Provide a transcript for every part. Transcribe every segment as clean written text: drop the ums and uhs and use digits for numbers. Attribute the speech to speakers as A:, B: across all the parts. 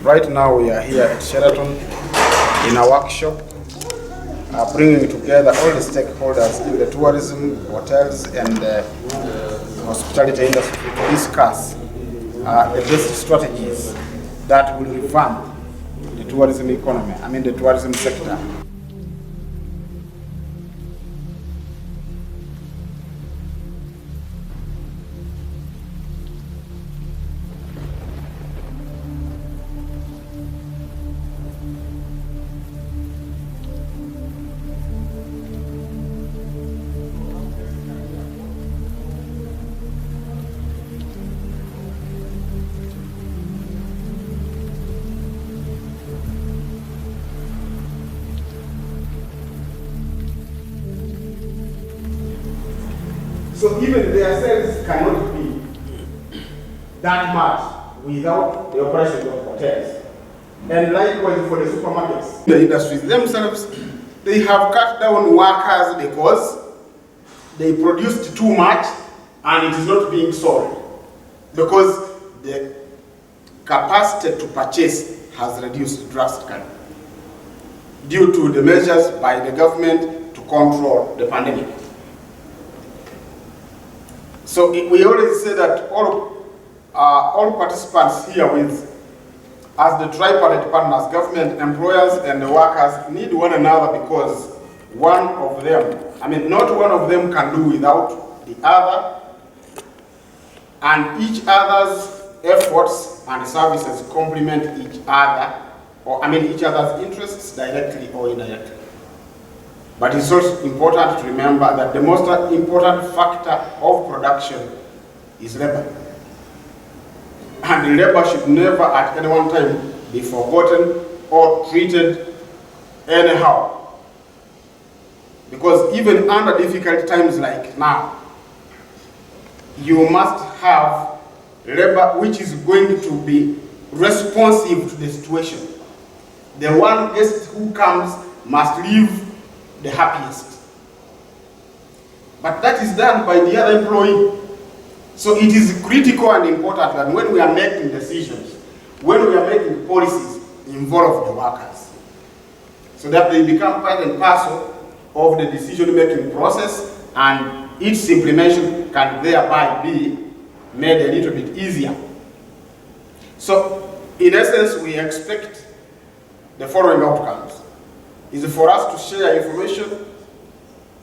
A: Right now we are here at Sheraton in a workshop bringing together all the stakeholders in the tourism, hotels and hospitality industry to discuss the best strategies that will revamp the tourism economy, the tourism sector. So even their sales cannot be that much without the operation of hotels. And likewise for the supermarkets. The industries themselves, they have cut down workers because they produced too much and it is not being sold. Because the capacity to purchase has reduced drastically due to the measures by the government to control the pandemic. So we always say that all participants here as the tripartite partners, government, employers, and the workers need one another because one of them, not one of them can do without the other, and each other's efforts and services complement each other, or each other's interests directly or indirectly. But it's also important to remember that the most important factor of production is labor. And labor should never at any one time be forgotten or treated anyhow. Because even under difficult times like now, you must have labor which is going to be responsive to the situation. The one guest who comes must leave the happiest. But that is done by the other employee. So it is critical and important that when we are making decisions, when we are making policies, involve the workers, so that they become part and parcel of the decision-making process, and its implementation can thereby be made a little bit easier. So in essence, we expect the following outcomes. Is for us to share information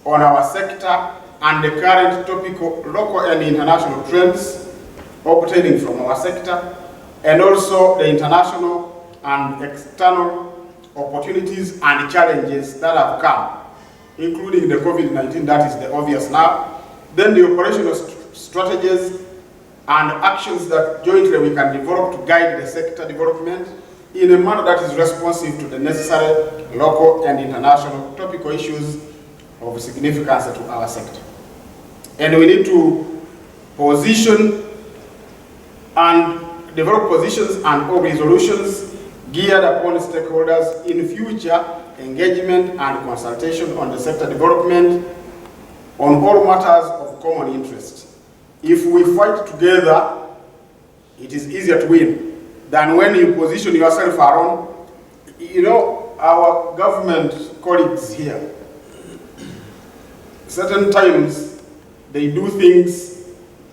A: on our sector and the current topical local and international trends obtaining from our sector, and also the international and external opportunities and challenges that have come, including the COVID-19, that is the obvious now, then the operational strategies and actions that jointly we can develop to guide the sector development in a manner that is responsive to the necessary local and international topical issues of significance to our sector. And we need to position and develop positions and or resolutions geared upon stakeholders in future engagement and consultation on the sector development on all matters of common interest. If we fight together, it is easier to win than when you position yourself alone. Our government colleagues here, certain times they do things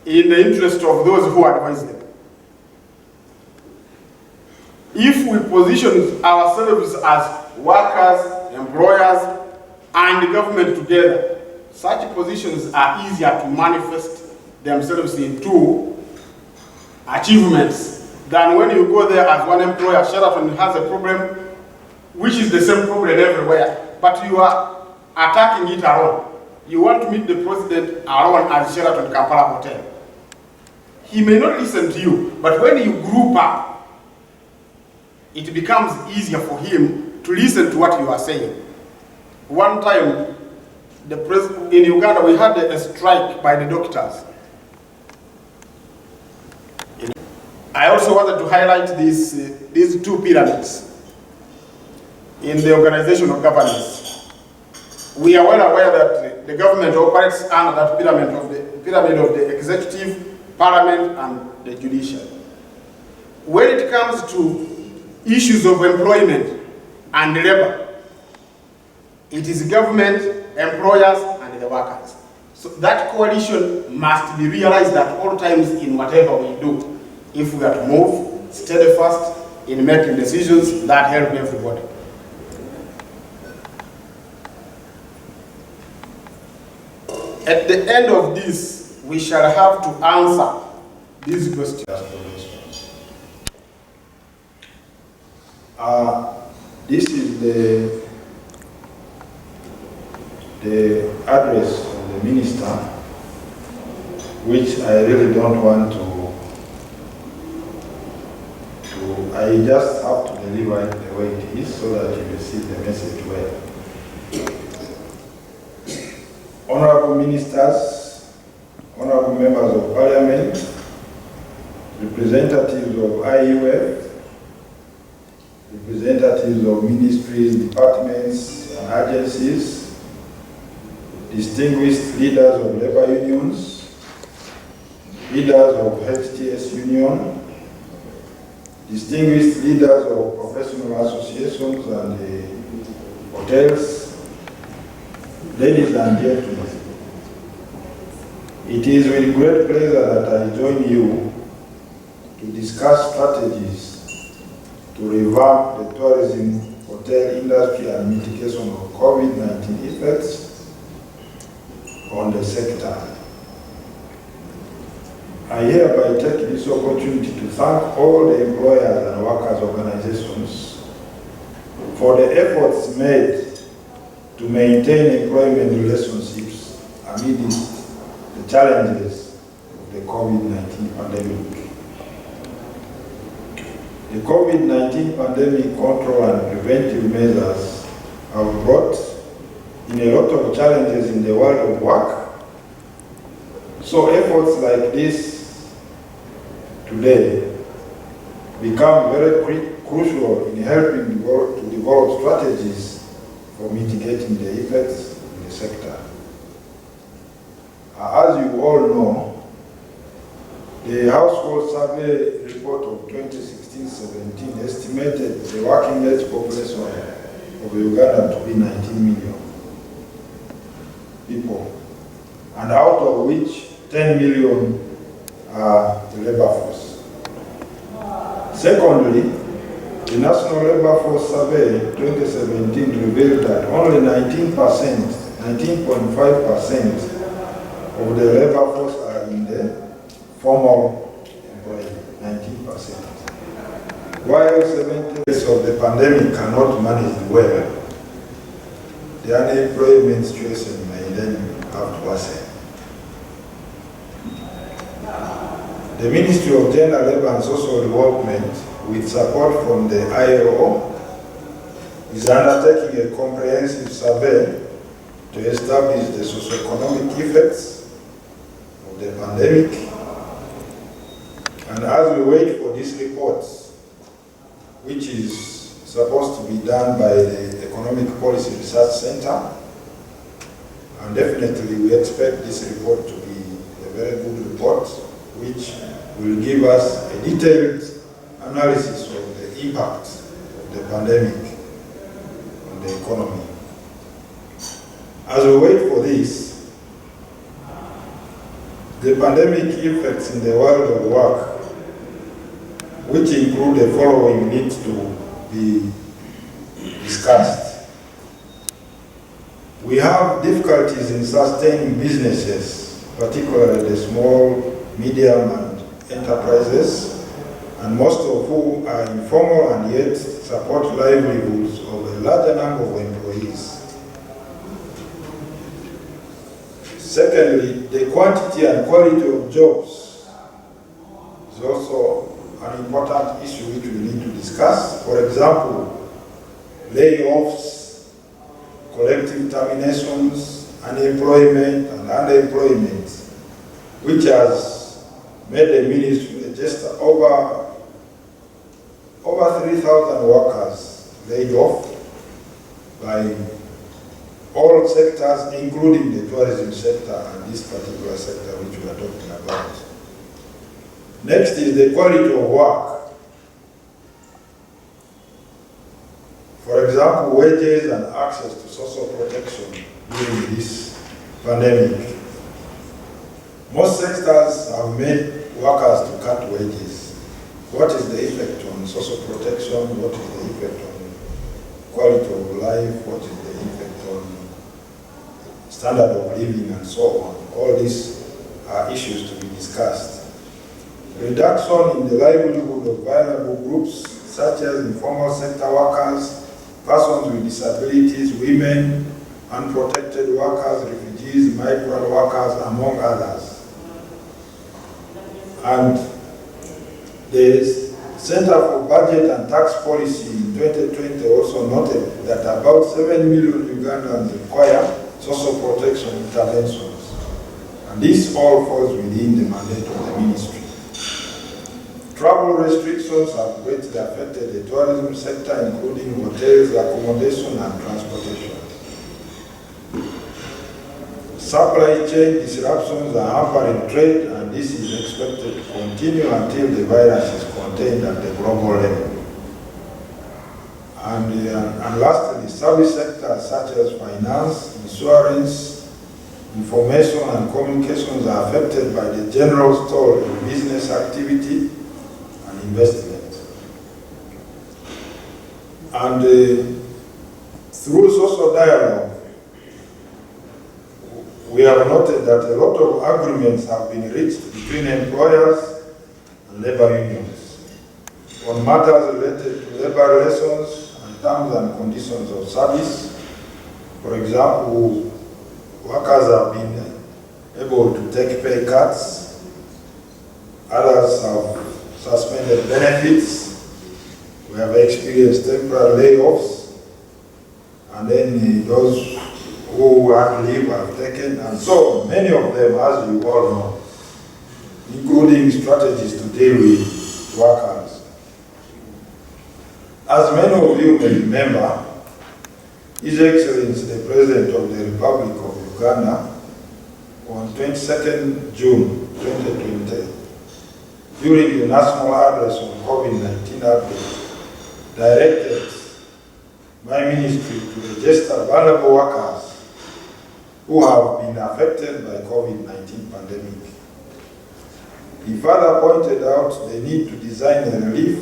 A: in the interest of those who advise them. If we position ourselves as workers, employers, and the government together, such positions are easier to manifest themselves into achievements than when you go there as one employer. Sheraton has a problem which is the same problem everywhere, but you are attacking it alone. You want to meet the president alone at Sheraton Kampala Hotel. He may not listen to you, but when you group up, it becomes easier for him to listen to what you are saying. One time, in Uganda, we had a strike by the doctors. I also wanted to highlight these two pyramids in the organization of governance. We are well aware that the government operates under that pyramid of the executive, parliament, and the judiciary. When it comes to issues of employment and labor. It is government, employers, and the workers. So that coalition must be realized at all times in whatever we do, if we are to move steadfast in making decisions that help everybody. At the end of this, we shall have to answer these questions.
B: This is the address of the minister, which I really don't want to I just have to deliver it the way it is so that you receive the message well. Honorable ministers, honorable members of parliament, representatives of IUF, representatives of ministries, departments, and agencies, distinguished leaders of labor unions, leaders of HTS union, distinguished leaders of professional associations and hotels, ladies and gentlemen. It is with great pleasure that I join you to discuss strategies to revamp the tourism hotel industry and mitigation of COVID-19 effects on the sector. I hereby take this opportunity to thank all the employers and workers' organizations for the efforts made to maintain employment relationships amidst the challenges of the COVID-19 pandemic. The COVID-19 pandemic control and preventive measures have brought in a lot of challenges in the world of work. So efforts like this today become very crucial in helping to develop strategies for mitigating the effects in the sector. As you all know, the Household Survey report of 2016-17 estimated the working age population of Uganda to be 19 million people, and out of which 10 million are the labor force. Secondly, the National Labor Force Survey 2017 revealed that only 19.5% of the labor force are in the formal employment, 19%. While 70% of the pandemic cannot manage well, the unemployment situation may then have to worsen. The Ministry of Gender, Labour and Social Development, with support from the ILO, is undertaking a comprehensive survey to establish the socio-economic effects of the pandemic. And as we wait for this report, which is supposed to be done by the Economic Policy Research Center, and definitely we expect this report to be a very good report, which will give us a detailed analysis of the impact of the pandemic on the economy. As we wait for this, the pandemic effects in the world of work, which include the following, need to be discussed. We have difficulties in sustaining businesses, particularly the small, medium, and enterprises, and most of whom are informal and yet support livelihoods of a larger number of employees. Secondly, the quantity and quality of jobs is also an important issue which we need to discuss. For example, layoffs, collective terminations, unemployment and underemployment, which has made the ministry register over 3,000 workers laid off by all sectors, including the tourism sector and this particular sector which we are talking about. Next is the quality of work. example, wages and access to social protection during this pandemic. Most sectors have made workers to cut wages. What is the effect on social protection? What is the effect on quality of life? What is the effect on standard of living and so on? All these are issues to be discussed. Reduction in the livelihood of vulnerable groups such as informal sector workers, persons with disabilities, women, unprotected workers, refugees, migrant workers, among others. And the Center for Budget and Tax Policy in 2020 also noted that about 7 million Ugandans require social protection interventions. And this all falls within the mandate of the ministry. Travel restrictions have greatly affected the tourism sector, including hotels, accommodation, and transportation. Supply chain disruptions are hampering trade, and this is expected to continue until the virus is contained at the global level. And lastly, service sectors such as finance, insurance, information, and communications are affected by the general stall in business activity and investment. And through social dialogue, we have noted that a lot of agreements have been reached between employers and labor unions on matters related to labor relations and terms and conditions of service. For example, workers have been able to take pay cuts, others have suspended benefits, we have experienced temporary layoffs, and then those who had leave have taken, and so many of them, as you all know, including strategies to deal with workers. As many of you may remember, His Excellency the President of the Republic of Uganda on 22nd June 2020, during the national address on COVID-19 update, directed my ministry to register vulnerable workers who have been affected by COVID-19 pandemic. He further pointed out the need to design a relief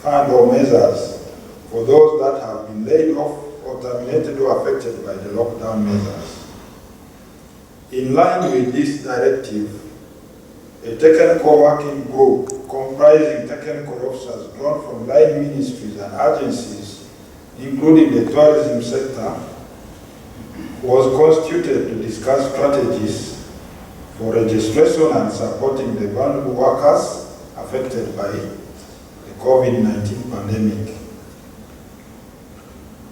B: fund or measures for those that have been laid off or terminated or affected by the lockdown measures. In line with this directive, a technical working group comprising technical officers drawn from line ministries and agencies, including the tourism sector, was constituted to discuss strategies for registration and supporting the vulnerable workers affected by the COVID-19 pandemic.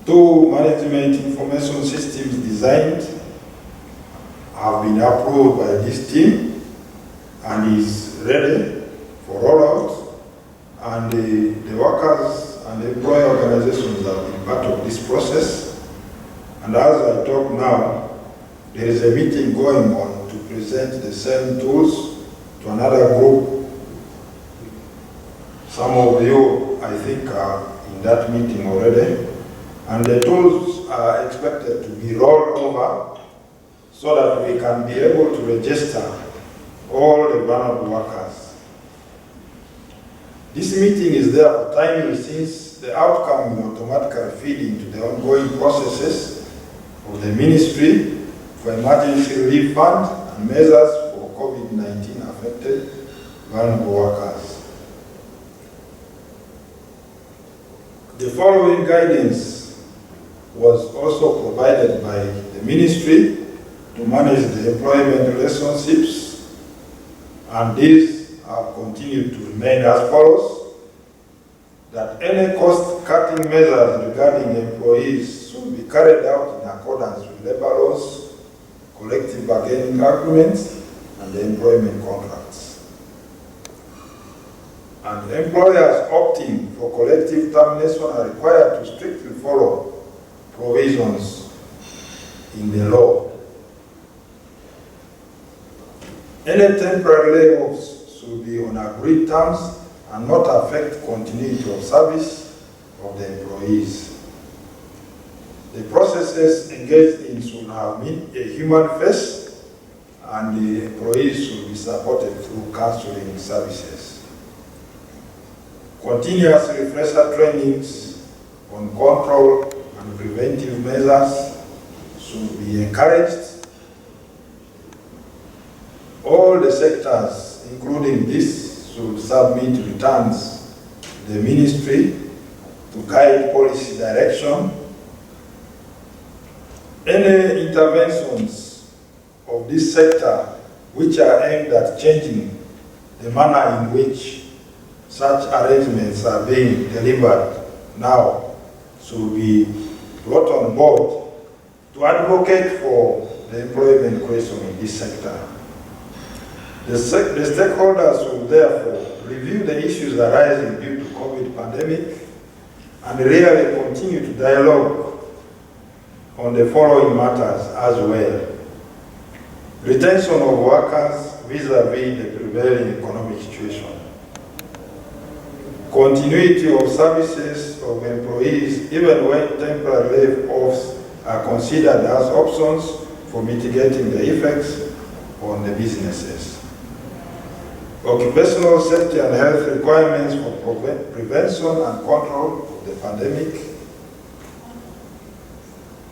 B: 2 management information systems designed have been approved by this team and is ready for rollout, and the workers and the employee organizations have been part of this process. And as I talk now, there is a meeting going on to present the same tools to another group. Some of you, I think, are in that meeting already. And the tools are expected to be rolled over so that we can be able to register all the vulnerable workers. This meeting is therefore timely since the outcome will automatically feed into the ongoing processes of the Ministry for Emergency Relief Fund and measures for COVID-19 affected vulnerable workers. The following guidance was also provided by the Ministry to manage the employment relationships, and these have continued to remain as follows: that any cost-cutting measures regarding employees should be carried out in accordance with labor laws, collective bargaining agreements, and the employment contracts. And employers opting for collective termination are required to strictly follow provisions in the law. Any temporary layoffs should be on agreed terms and not affect continuity of service of the employees. The processes engaged in should have a human face, and the employees should be supported through counseling services. Continuous refresher trainings on control and preventive measures should be encouraged. All the sectors, including this, should submit returns to the ministry to guide policy direction. Any interventions of this sector which are aimed at changing the manner in which such arrangements are being delivered now should be brought on board to advocate for the employment question in this sector. The stakeholders will therefore review the issues arising due to COVID pandemic and really continue to dialogue on the following matters as well. Retention of workers vis-a-vis the prevailing economic situation. Continuity of services of employees even when temporary layoffs are considered as options for mitigating the effects on the businesses. Occupational safety and health requirements for prevention and control of the pandemic.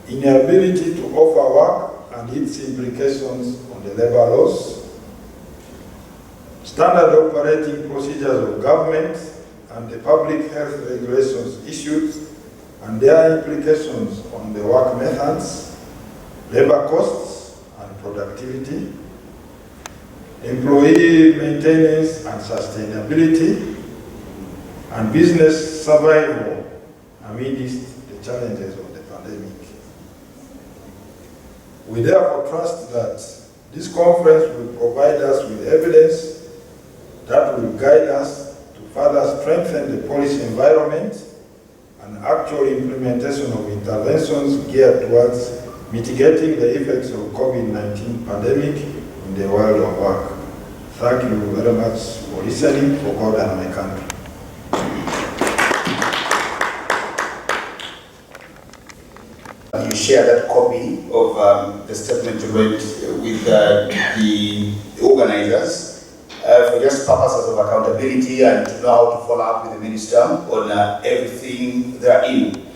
B: Inability to offer work and its implications on the labor laws. Standard operating procedures of government and the public health regulations issued and their implications on the work methods, labor costs and productivity. Employee maintenance and sustainability, and business survival amidst the challenges of the pandemic. We therefore trust that this conference will provide us with evidence that will guide us to further strengthen the policy environment and actual implementation of interventions geared towards mitigating the effects of COVID-19 pandemic in the world of work. Thank you very much for listening, for God and my country.
C: You share that copy of the statement you read with the organizers for just purposes of accountability and to know how to follow up with the minister on everything therein.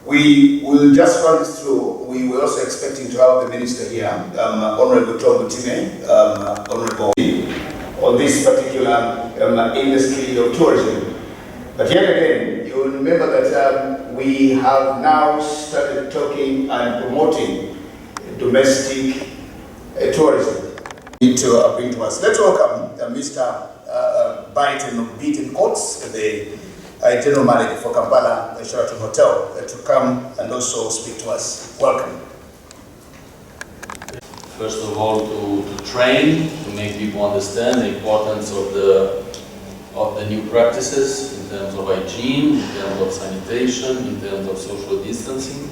C: We will just run this through. We were also expecting to have the minister here, Honorable Tom Mutime, Honorable, on this particular industry of tourism. But yet again, you will remember that we have now started talking and promoting domestic tourism. Need to bring to us. Let's welcome Mr. Byton of Beaton Courts, the General Manager for Kampala Sheraton Hotel, to come and also speak to us. Welcome.
D: First of all, to train, to make people understand the importance of the new practices in terms of hygiene, in terms of sanitation, in terms of social distancing.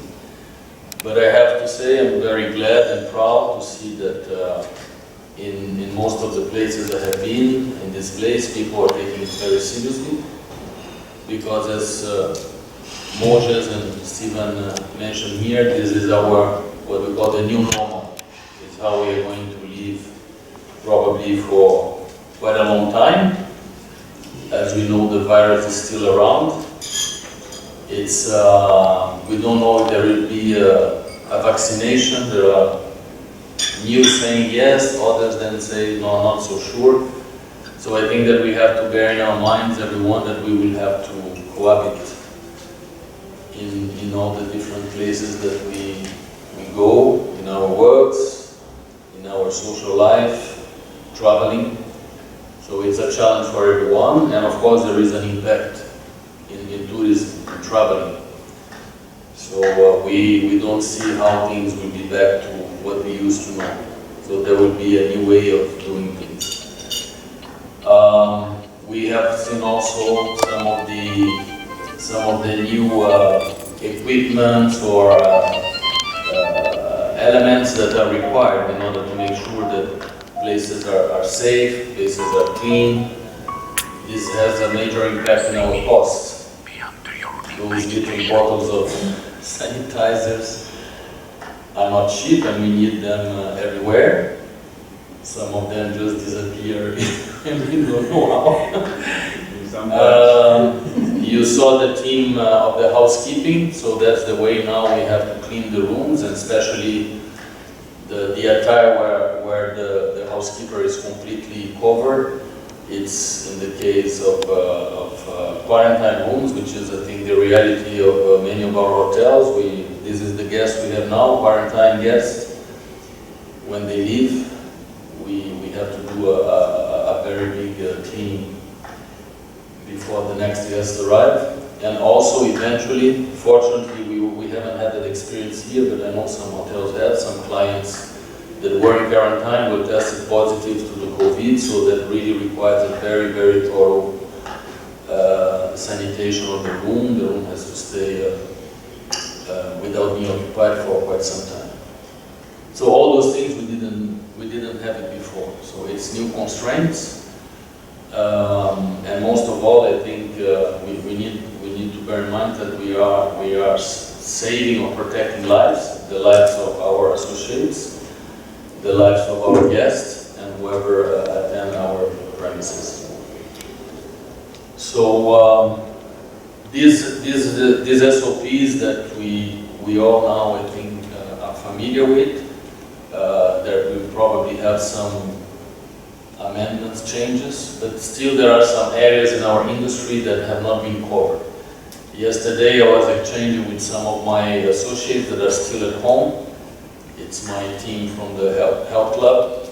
D: But I have to say I'm very glad and proud to see that in most of the places I have been, in this place, people are taking it very seriously. Because as Moses and Stephen mentioned here, this is our, what we call the new normal. It's how we are going to live probably for quite a long time. As we know, the virus is still around. It's, we don't know if there will be a vaccination. There are news saying yes, others then say no, not so sure. So I think that we have to bear in our minds, everyone, that we will have to cohabit in all the different places that we go, in our works, in our social life, traveling. So it's a challenge for everyone, and of course there is an impact in tourism and traveling. So we don't see how things will be back to what we used to know. So there will be a new way of doing things. We have seen also some of the new equipment or elements that are required in order to make sure that places are safe, places are clean. This has a major impact on our costs. Those different bottles of sanitizers are not cheap and we need them everywhere. Some of them just disappear and we don't know how. You saw the team of the housekeeping, so that's the way now we have to clean the rooms, and especially the attire where the housekeeper is completely covered. It's in the case of quarantine rooms, which is, I think, the reality of many of our hotels. This is the guest we have now, quarantine guests. When they leave, we have to do a very big cleaning before the next guests arrive. And also, eventually, fortunately, we haven't had that experience here, but I know some hotels have, some clients that were in quarantine were tested positive to the COVID, so that really requires a very, very thorough sanitation of the room. The room has to stay without being occupied for quite some time. So all those things we didn't have it before. So it's new constraints, and most of all, I think we need to bear in mind that we are saving or protecting lives, the lives of our associates, the lives of our guests, and whoever attend our premises. So these SOPs that we all now, I think, are familiar with. There will probably have some amendments, changes, but still there are some areas in our industry that have not been covered. Yesterday I was exchanging with some of my associates that are still at home. It's my team from the health club.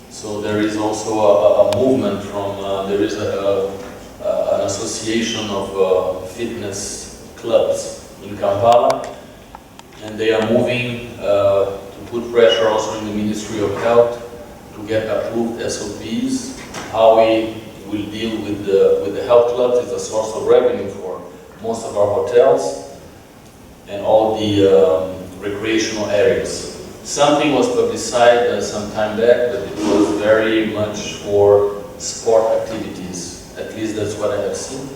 D: So there is also a movement from, there is an association of fitness clubs in Kampala, and they are moving to put pressure also in the Ministry of Health to get approved SOPs, how we will deal with the health clubs. It's a source of revenue for most of our hotels and all the recreational areas. Something was publicized some time back, but it was very much for sport activities. At least that's what I have seen.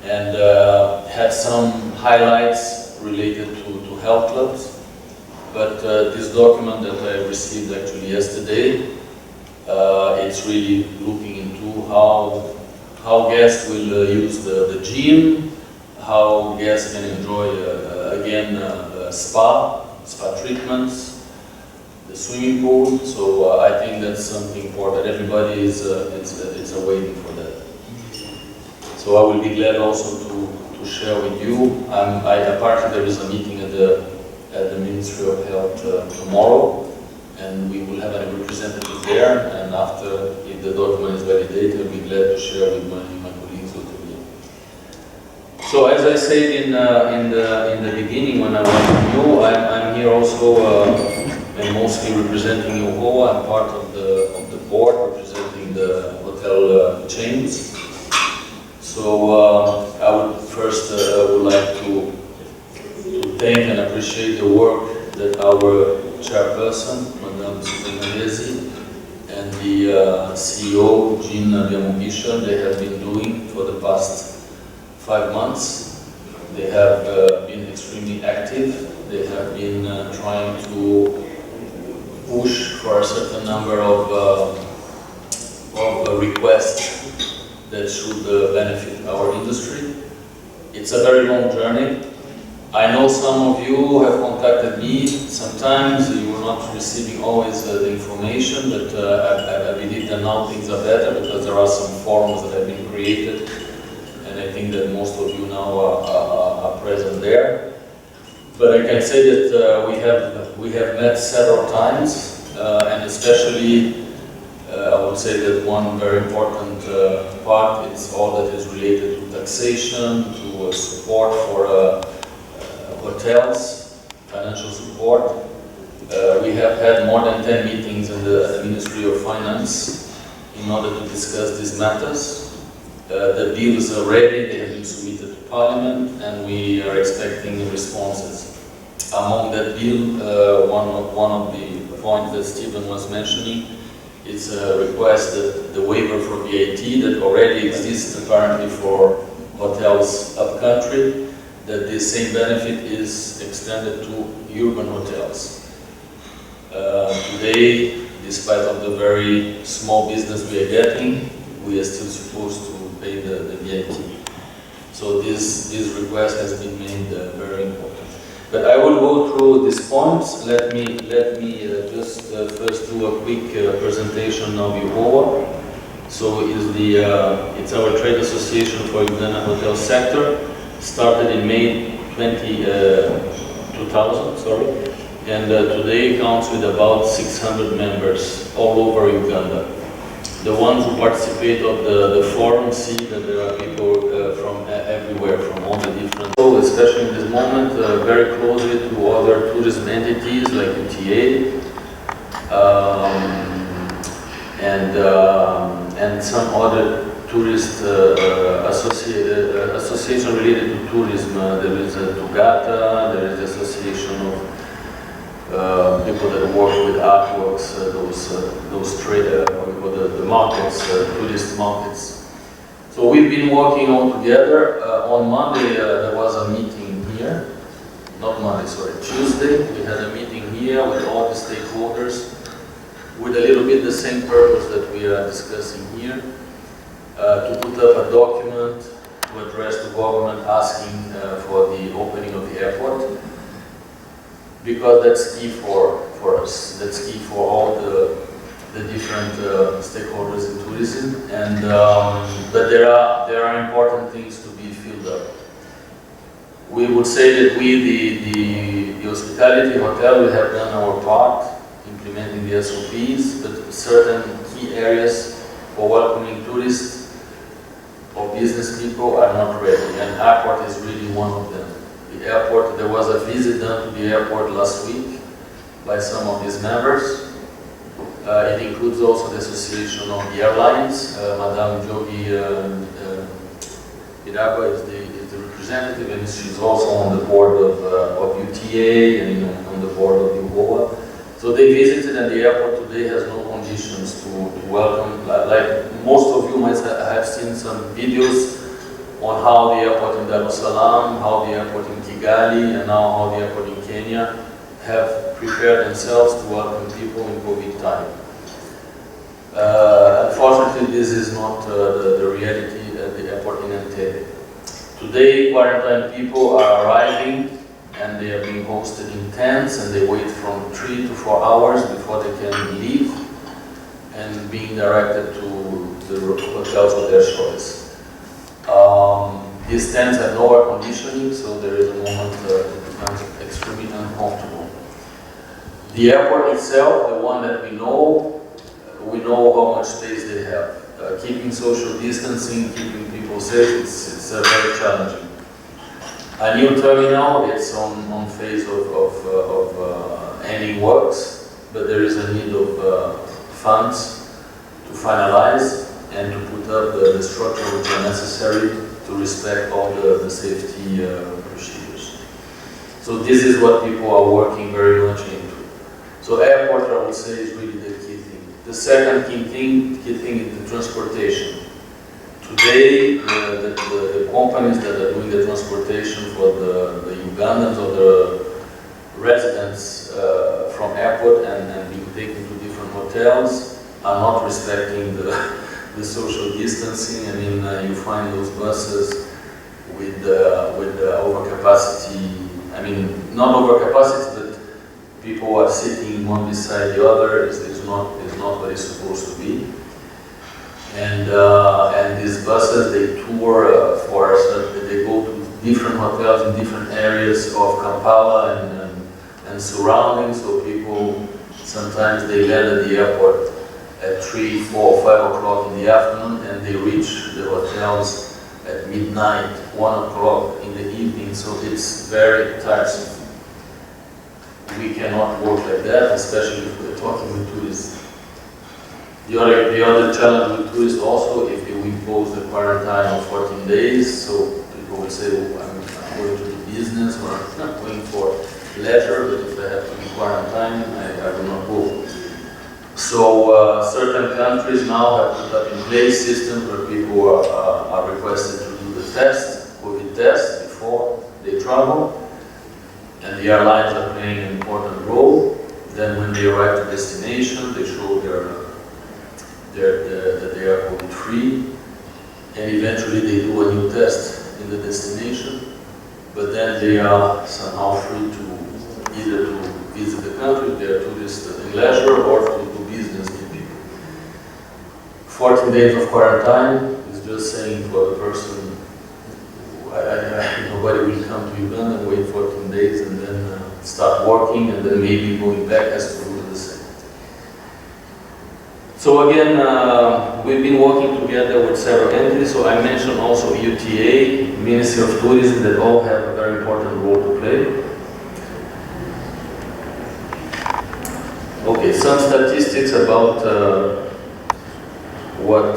D: And had some highlights related to health clubs. But this document that I received actually yesterday, it's really looking into how guests will use the gym, how guests can enjoy, again, spa treatments, the swimming pool. So I think that's something important. Everybody is waiting for that. So I will be glad also to share with you. Apparently there is a meeting at the Ministry of Health tomorrow, and we will have a representative there. And after, if the document is validated, I'll be glad to share with my colleagues what to do. So as I said in the beginning, when I was new, I'm here also and mostly representing YOHO. I'm part of the board representing the hotel chains. So I would first would like to thank and appreciate the work that our chairperson, Madame Suzanne Malesi, and the CEO, Jean Biamugisha, they have been doing for the past 5 months. They have been extremely active. They have been trying to push for a certain number of requests that should benefit our industry. It's a very long journey. I know some of you have contacted me. Sometimes you were not receiving always the information, but I believe that now things are better because there are some forums that have been created, and I think that most of you now are present there. But I can say that we have met several times, and especially I would say that one very important part is all that is related to taxation, to support for hotels, financial support. We have had more than 10 meetings in the Ministry of Finance in order to discuss these matters. The bills are ready, they have been submitted to Parliament, and we are expecting responses. Among that bill, one of the points that Stephen was mentioning, it's a request that the waiver for VAT that already exists apparently for hotels upcountry, that the same benefit is extended to urban hotels. Today, despite of the very small business we are getting, we are still supposed to pay the VAT. So this request has been made very important. But I will go through these points. Let me just first do a quick presentation of UHOA. So it's our trade association for Uganda hotel sector. Started in May 2000, and today counts with about 600 members all over Uganda. The ones who participate of the forum see that there are people from everywhere, from all the different, so especially in this moment, very closely to other tourism entities like UTA, and some other tourist association related to tourism. There is Tugata, there is the association of people that work with artworks, those trade, the markets, tourist markets. So we've been working all together. On Monday there was a meeting here. Not Monday, sorry, Tuesday. We had a meeting here with all the stakeholders with a little bit the same purpose that we are discussing here. To put up a document to address the government asking for the opening of the airport, because that's key for us. That's key for all the different stakeholders in tourism. And but there are important things to be filled up. We would say that we, the hospitality hotel, we have done our part implementing the SOPs, but certain key areas for welcoming tourists or business people are not ready, and airport is really one of them. The airport, there was a visit done to the airport last week by some of these members. It includes also the Association of the Airlines. Madame Jogi Iragwa is the representative, and she's also on the board of UTA and on the board of UHOA. So they visited, and the airport today has no conditions to welcome. Like most of you might have seen some videos on how the airport in Dar es Salaam, how the airport in Kigali, and now how the airport in Kenya have prepared themselves to welcome people in COVID time. Unfortunately, this is not the reality at the airport in Entebbe. Today, quarantine people are arriving, and they are being hosted in tents, and they wait from 3 to 4 hours before they can leave, and being directed to the hotels of their choice. These tents have no air conditioning, so there is a moment it becomes extremely uncomfortable. The airport itself, the one that we know how much space they have. Keeping social distancing, keeping people safe, it's very challenging. A new terminal, it's on phase of ending works, but there is a need of funds to finalize and to put up the structure which are necessary to respect all the safety procedures. So this is what people are working very much into. So airport, I would say, is really the key thing. The second key thing is the transportation. Today, the companies that are doing the transportation for the Ugandans or the residents from airport and being taken to different hotels are not respecting the social distancing. I mean, you find those buses with overcapacity. I mean, not overcapacity, but people are sitting one beside the other. It's not what it's supposed to be. And these buses, they tour for us. They go to different hotels in different areas of Kampala and surroundings. So people sometimes they land at the airport at 3, 4, 5 o'clock in the afternoon, and they reach the hotels at midnight, 1 o'clock in the evening. So it's very tiresome. We cannot work like that, especially if we're talking with tourists. The other challenge with tourists also, if we impose the quarantine of 14 days, so people will say, oh, I'm going to do business or I'm not going for leisure, but if I have to be quarantined, I will not go. So certain countries now have put up in place systems where people are requested to do the test, COVID test, before they travel, and the airlines are playing an important role. Then when they arrive to destination, they show that they are COVID-free, and eventually they do a new test in the destination, but then they are somehow free to either to visit the country, they are tourists in leisure, or to do business with people. 14 days of quarantine is just saying for the person, nobody will come to Uganda and wait 14 days and then start working, and then maybe going back has to do the same. So again, we've been working together with several entities. So I mentioned also UTA, Ministry of Tourism, that all have a very important role to play. Okay, some statistics about what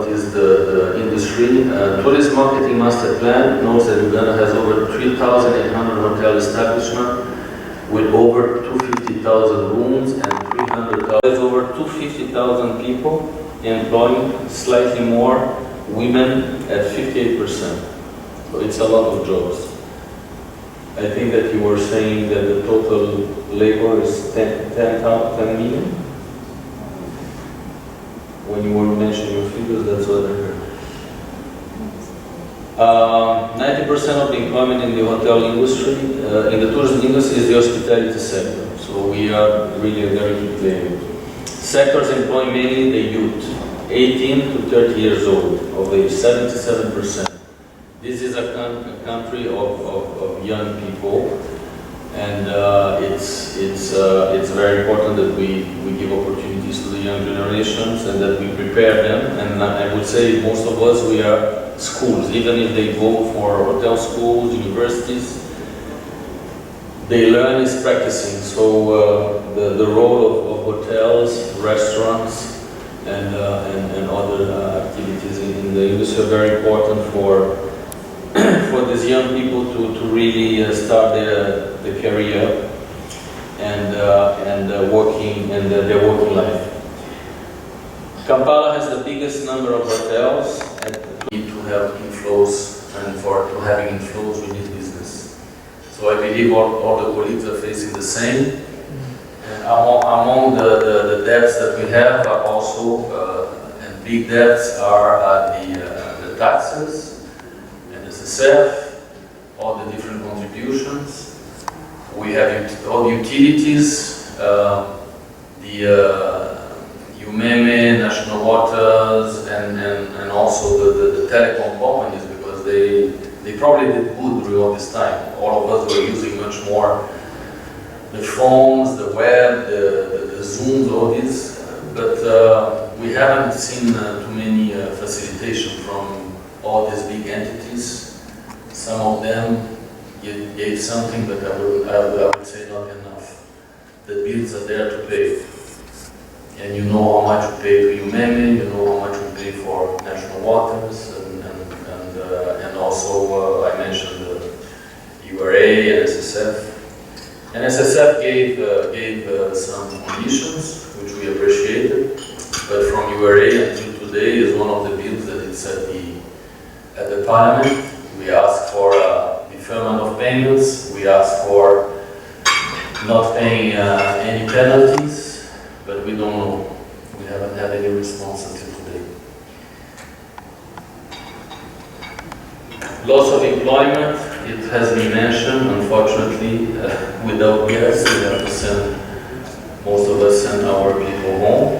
D: is the industry. Tourism Marketing Master Plan knows that Uganda has over 3,800 hotel establishments with over 250,000 rooms and 300,000. There's over 250,000 people, employing slightly more women at 58%. So it's a lot of jobs. I think that you were saying that the total labor is 10 million? When you were mentioning your figures, that's what I heard. 90% of the employment in the hotel industry, in the tourism industry, is the hospitality sector. So we are really a very key player. Sectors employ mainly the youth, 18 to 30 years old, of age, 77%. This is a country of young people, and it's very important that we give opportunities to the young generations and that we prepare them. And I would say most of us, we are schools, even if they go for hotel schools, universities, they learn is practicing. So the role of hotels, restaurants, and other activities in the industry are very important for these young people to really start their career and working and their working life. Kampala has the biggest number of hotels, and we need to have inflows, and to having inflows we need business. So I believe all the colleagues are facing the same. And among the debts that we have are also, and big debts are the taxes, and SSF, all the different contributions. We have all the utilities, the UMEME, National Waters, and also the telecom companies, because they probably did good during all this time. All of us were using much more the phones, the web, the Zooms, all this, but we haven't seen too many facilitation from all these big entities. Some of them gave something, but I would say not enough. The bills are there to pay. And you know how much we pay to UMEME, you know how much we pay for National Waters, and also I mentioned the URA and SSF. And SSF gave some conditions, which we appreciated, but from URA until today is one of the bills that it's at the Parliament. We asked for deferment of payments, we asked for not paying any penalties, but we don't know. We haven't had any response until today. Loss of employment, it has been mentioned, unfortunately, without gas, we have to send, most of us send our people home.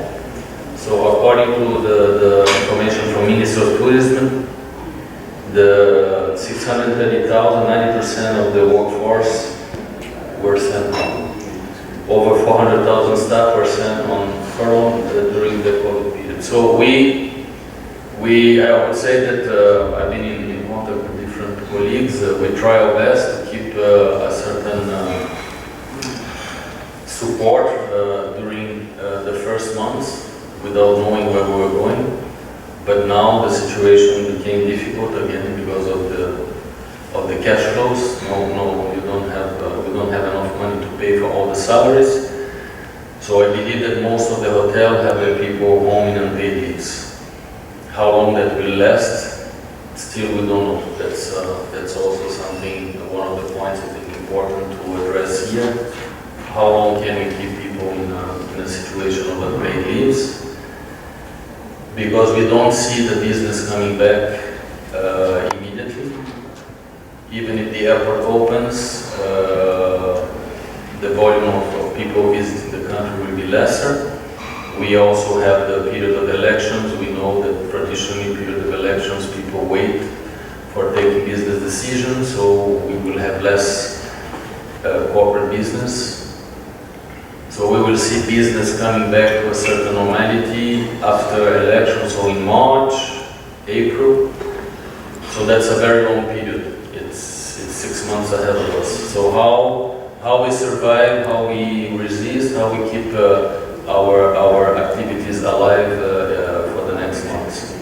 D: So according to the information from Ministry of Tourism, the 630,000, 90% of the workforce were sent home. Over 400,000 staff were sent on furlough during the COVID period. So I would say that I've been in contact with different colleagues. We try our best to keep a certain support during the first months without knowing where we were going. But now the situation became difficult again because of the cash flows. No, we don't have enough money to pay for all the salaries. So I believe that most of the hotels have their people home in unpaid leaves. How long that will last, still we don't know. That's also something, one of the points I think important to address here. How long can we keep people in a situation of unpaid leaves? Because we don't see the business coming back immediately. Even if the airport opens, the volume of people visiting the country will be lesser. We also have the period of elections. We know that traditionally, period of elections, people wait for taking business decisions, so we will have less corporate business. So we will see business coming back to a certain normality after elections, so in March, April. So that's a very long period. It's 6 months ahead of us. So how we survive, how we resist, how we keep our activities alive for the next months.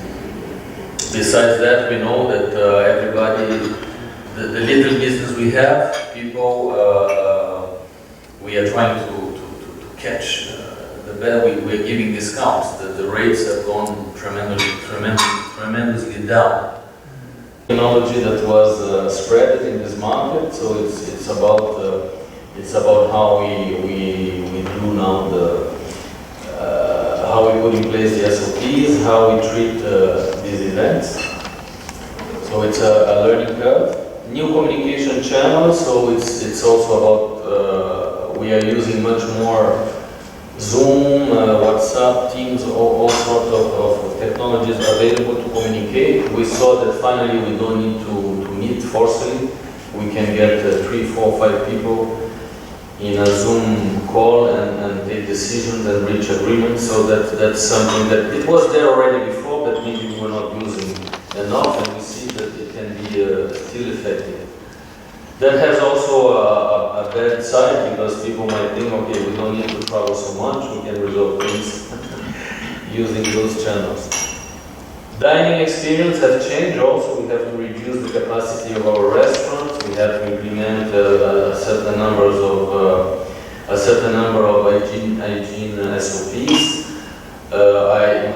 D: Besides that, we know that everybody, the little business we have, people, we are trying to catch the bad. We're giving discounts. The rates have gone tremendously down. Technology that was spread in this market, so it's about how we do now how we put in place the SOPs, how we treat these events. So it's a learning curve. New communication channels, so it's also about we are using much more Zoom, WhatsApp, Teams, all sorts of technologies available to communicate. We saw that finally we don't need to meet forcibly. We can get 3, 4, 5 people in a Zoom call and take decisions and reach agreements. So that's something that it was there already before, but maybe we were not using enough, and we see that it can be still effective. That has also a bad side, because people might think, okay, we don't need to travel so much, we can resolve things using those channels. Dining experience has changed also. We have to reduce the capacity of our restaurants. We have to implement a certain number of hygiene SOPs.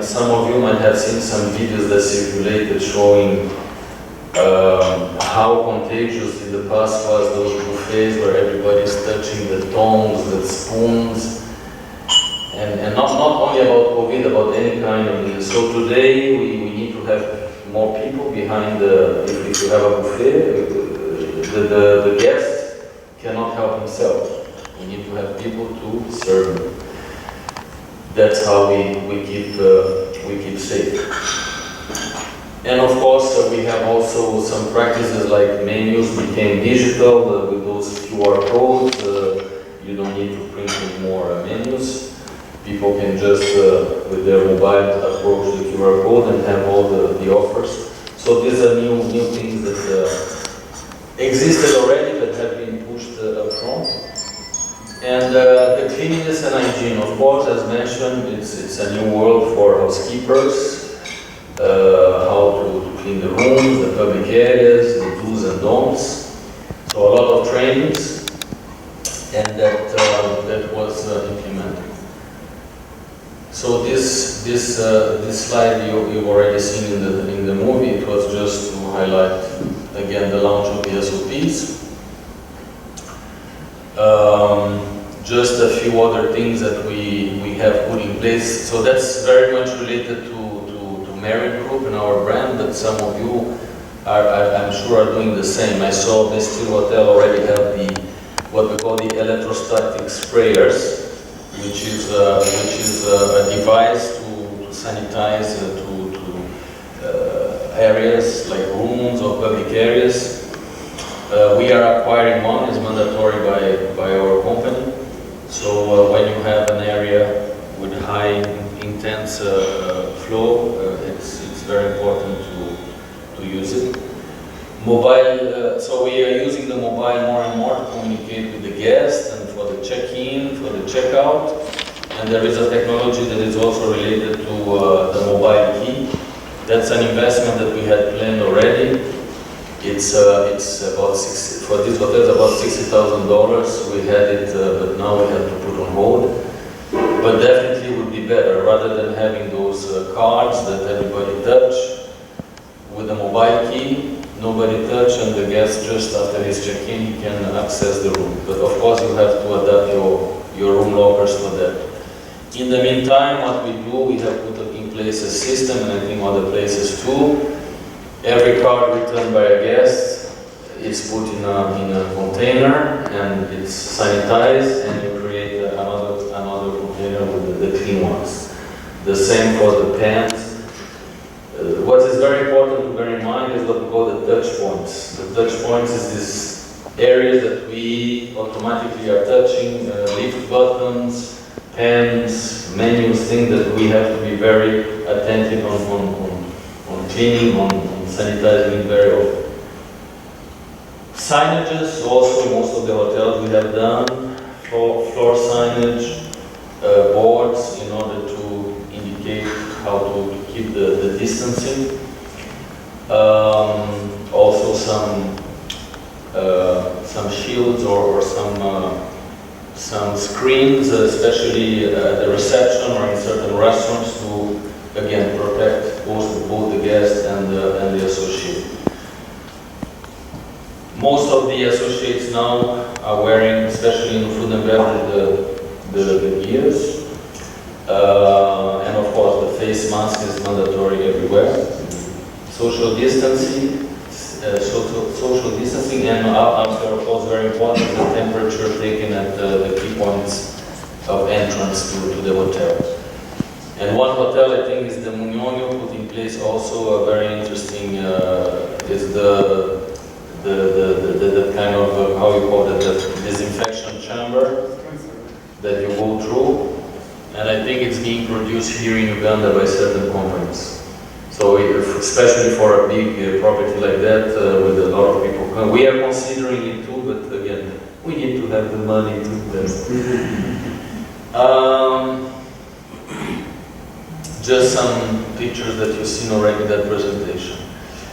D: Some of you might have seen some videos that circulated showing how contagious in the past was those buffets where everybody's touching the tongs, the spoons, and not only about COVID, about any kind of this. So today we need to have more people behind if you have a buffet, the guest cannot help himself. We need to have people to serve him. That's how we keep safe. And of course, we have also some practices like menus became digital with those QR codes. You don't need to print anymore menus. People can just, with their mobile, approach the QR code and have all the offers. So these are new things that existed already but have been pushed up front. And the cleanliness and hygiene, of course, as mentioned, it's a new world for housekeepers. How to clean the rooms, the public areas, the do's and don'ts. So a lot of trainings, and that was implemented. So this slide you've already seen in the movie. It was just to highlight again the launch of the SOPs. Just a few other things that we have put in place. So that's very much related to Marriott Group and our brand, but some of you I'm sure are doing the same. I saw Bastille Hotel already have what we call the electrostatic sprayers, which is a device to sanitize areas like rooms or public areas. We are acquiring one, it's mandatory by our company. So when you have an area with high intense flow, it's very important to use it. Mobile, so we are using the mobile more and more to communicate with the guests and for the check-in, for the checkout. And there is a technology that is also related to the mobile key. That's an investment that we had planned already. It's about for this hotel it's about $60,000. We had it, but now we have to put on hold. But definitely would be better rather than having those cards that everybody touch. With the mobile key, just after his check-in, he can access the room. But of course, you have to adapt your room lockers for that. In the meantime, what we do, we have put in place a system, and I think other places too. Every card returned by a guest is put in a container, and it's sanitized, and you create another container with the clean ones. The same for the pens. What is very important to bear in mind is what we call the touch points. The touch points is this area that we automatically are touching, lift buttons, pens, menus, things that we have to be very attentive on cleaning, on sanitizing very often. Signages, also in most of the hotels we have done, floor signage, boards in order to indicate how to keep the distancing. Also some shields or some screens, especially at the reception or in certain restaurants, to again protect both the guests and the associate. Most of the associates now are wearing, especially in food and beverage, the gears. And of course, the face mask is mandatory everywhere. Social distancing, and after, of course, very important, the temperature taken at the key points of entrance to the hotel. And one hotel, I think, is the Muñoño, put in place also a very interesting, is the kind of, how you call it, the disinfection chamber that you go through. And I think it's being produced here in Uganda by certain companies. So especially for a big property like that, with a lot of people, we are considering it too, but again, we need to have the money to invest. Just some pictures that you've seen already in that presentation.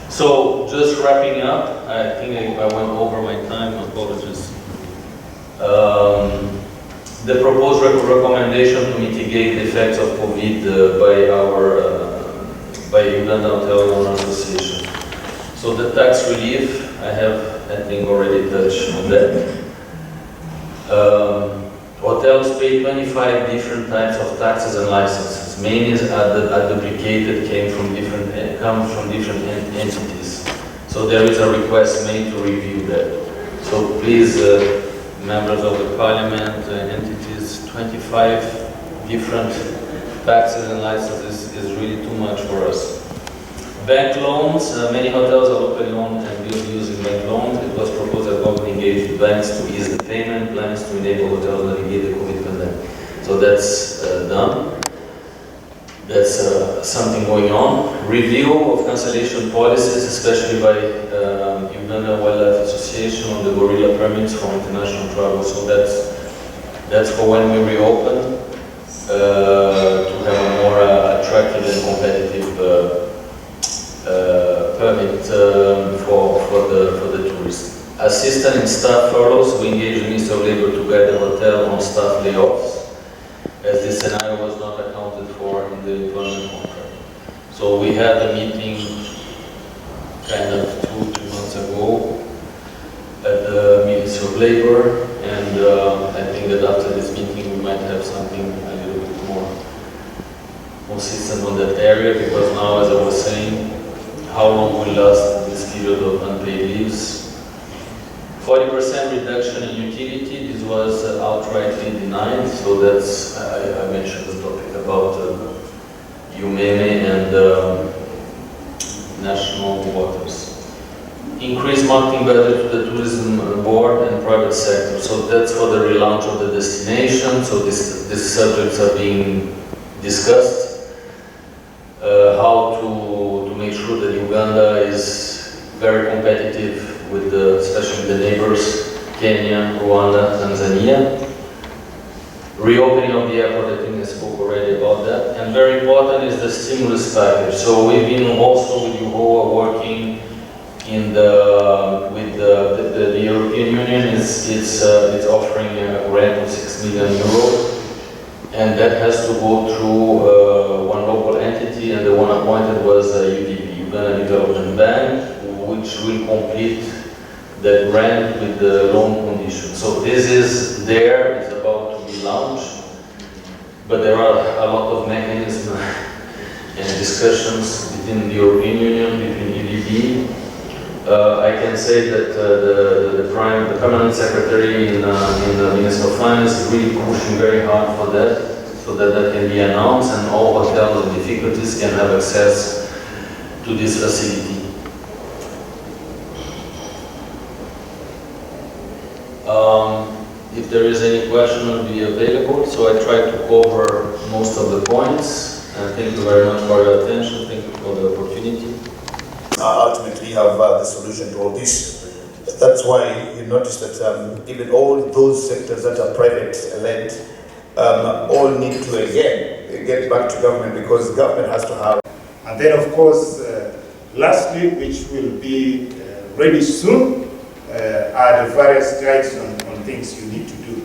D: So just wrapping up, I think I went over my time, apologies. The proposed recommendation to mitigate the effects of COVID by Uganda Hotel Owners Association. So the tax relief, I think already touched on that. Hotels pay 25 different types of taxes and licenses. Many are duplicated, come from different entities. So there is a request made to review that. So please, members of the parliament, entities, 25 different taxes and licenses is really too much for us. Bank loans, many hotels are locally owned and built using bank loans. It was proposed that government engage with banks to ease the payment plans to enable hotels to navigate the COVID pandemic. So that's done. That's something going on. Review of cancellation policies, especially by Uganda Wildlife Association on the gorilla permits for international travel. So that's for when we reopen, to have a more attractive and competitive permit for the tourists. Assistant and staff furloughs, we engage the Minister of Labour to guide the hotel on staff layoffs, as this scenario was not accounted for in the employment contract. So we had a meeting kind of 2-3 months ago at the Ministry of Labour, and I think that after this meeting we might have something a little bit more consistent on that area, because now, as I was saying, how long will last this period of unpaid leaves? 40% reduction in utility, this was outrightly denied, so that's, I mentioned the topic about UMEME and national waters. Increased marketing budget to the tourism board and private sector, so that's for the relaunch of the destination, so these subjects are being discussed. How to make sure that Uganda is very competitive with especially the neighbors, Kenya, Rwanda, Tanzania. Reopening of the airport, I think I spoke already about that. And very important is the stimulus package. So we've been also with UHOA working with the European Union. It's offering a grant of 6 million euros. And that has to go through one local entity, and the one appointed was UDB, Uganda Development Bank, which will complete the grant with the loan condition. So this is there, it's about to be launched, but there are a lot of mechanisms and discussions within the European Union, between EDB. I can say that the permanent secretary in the Ministry of Finance is really pushing very hard for that, so that that can be announced and all hotels with difficulties can have access to this facility. If there is any question, I'll be available. So I tried to cover most of the points. And thank you very much for your attention. Thank you for the opportunity.
C: Ultimately have the solution to all this. That's why you notice that even all those sectors that are private-led all need to again get back to government, because government has to have.
B: And then, of course, lastly, which will be ready soon, are the various guides on things you need to do.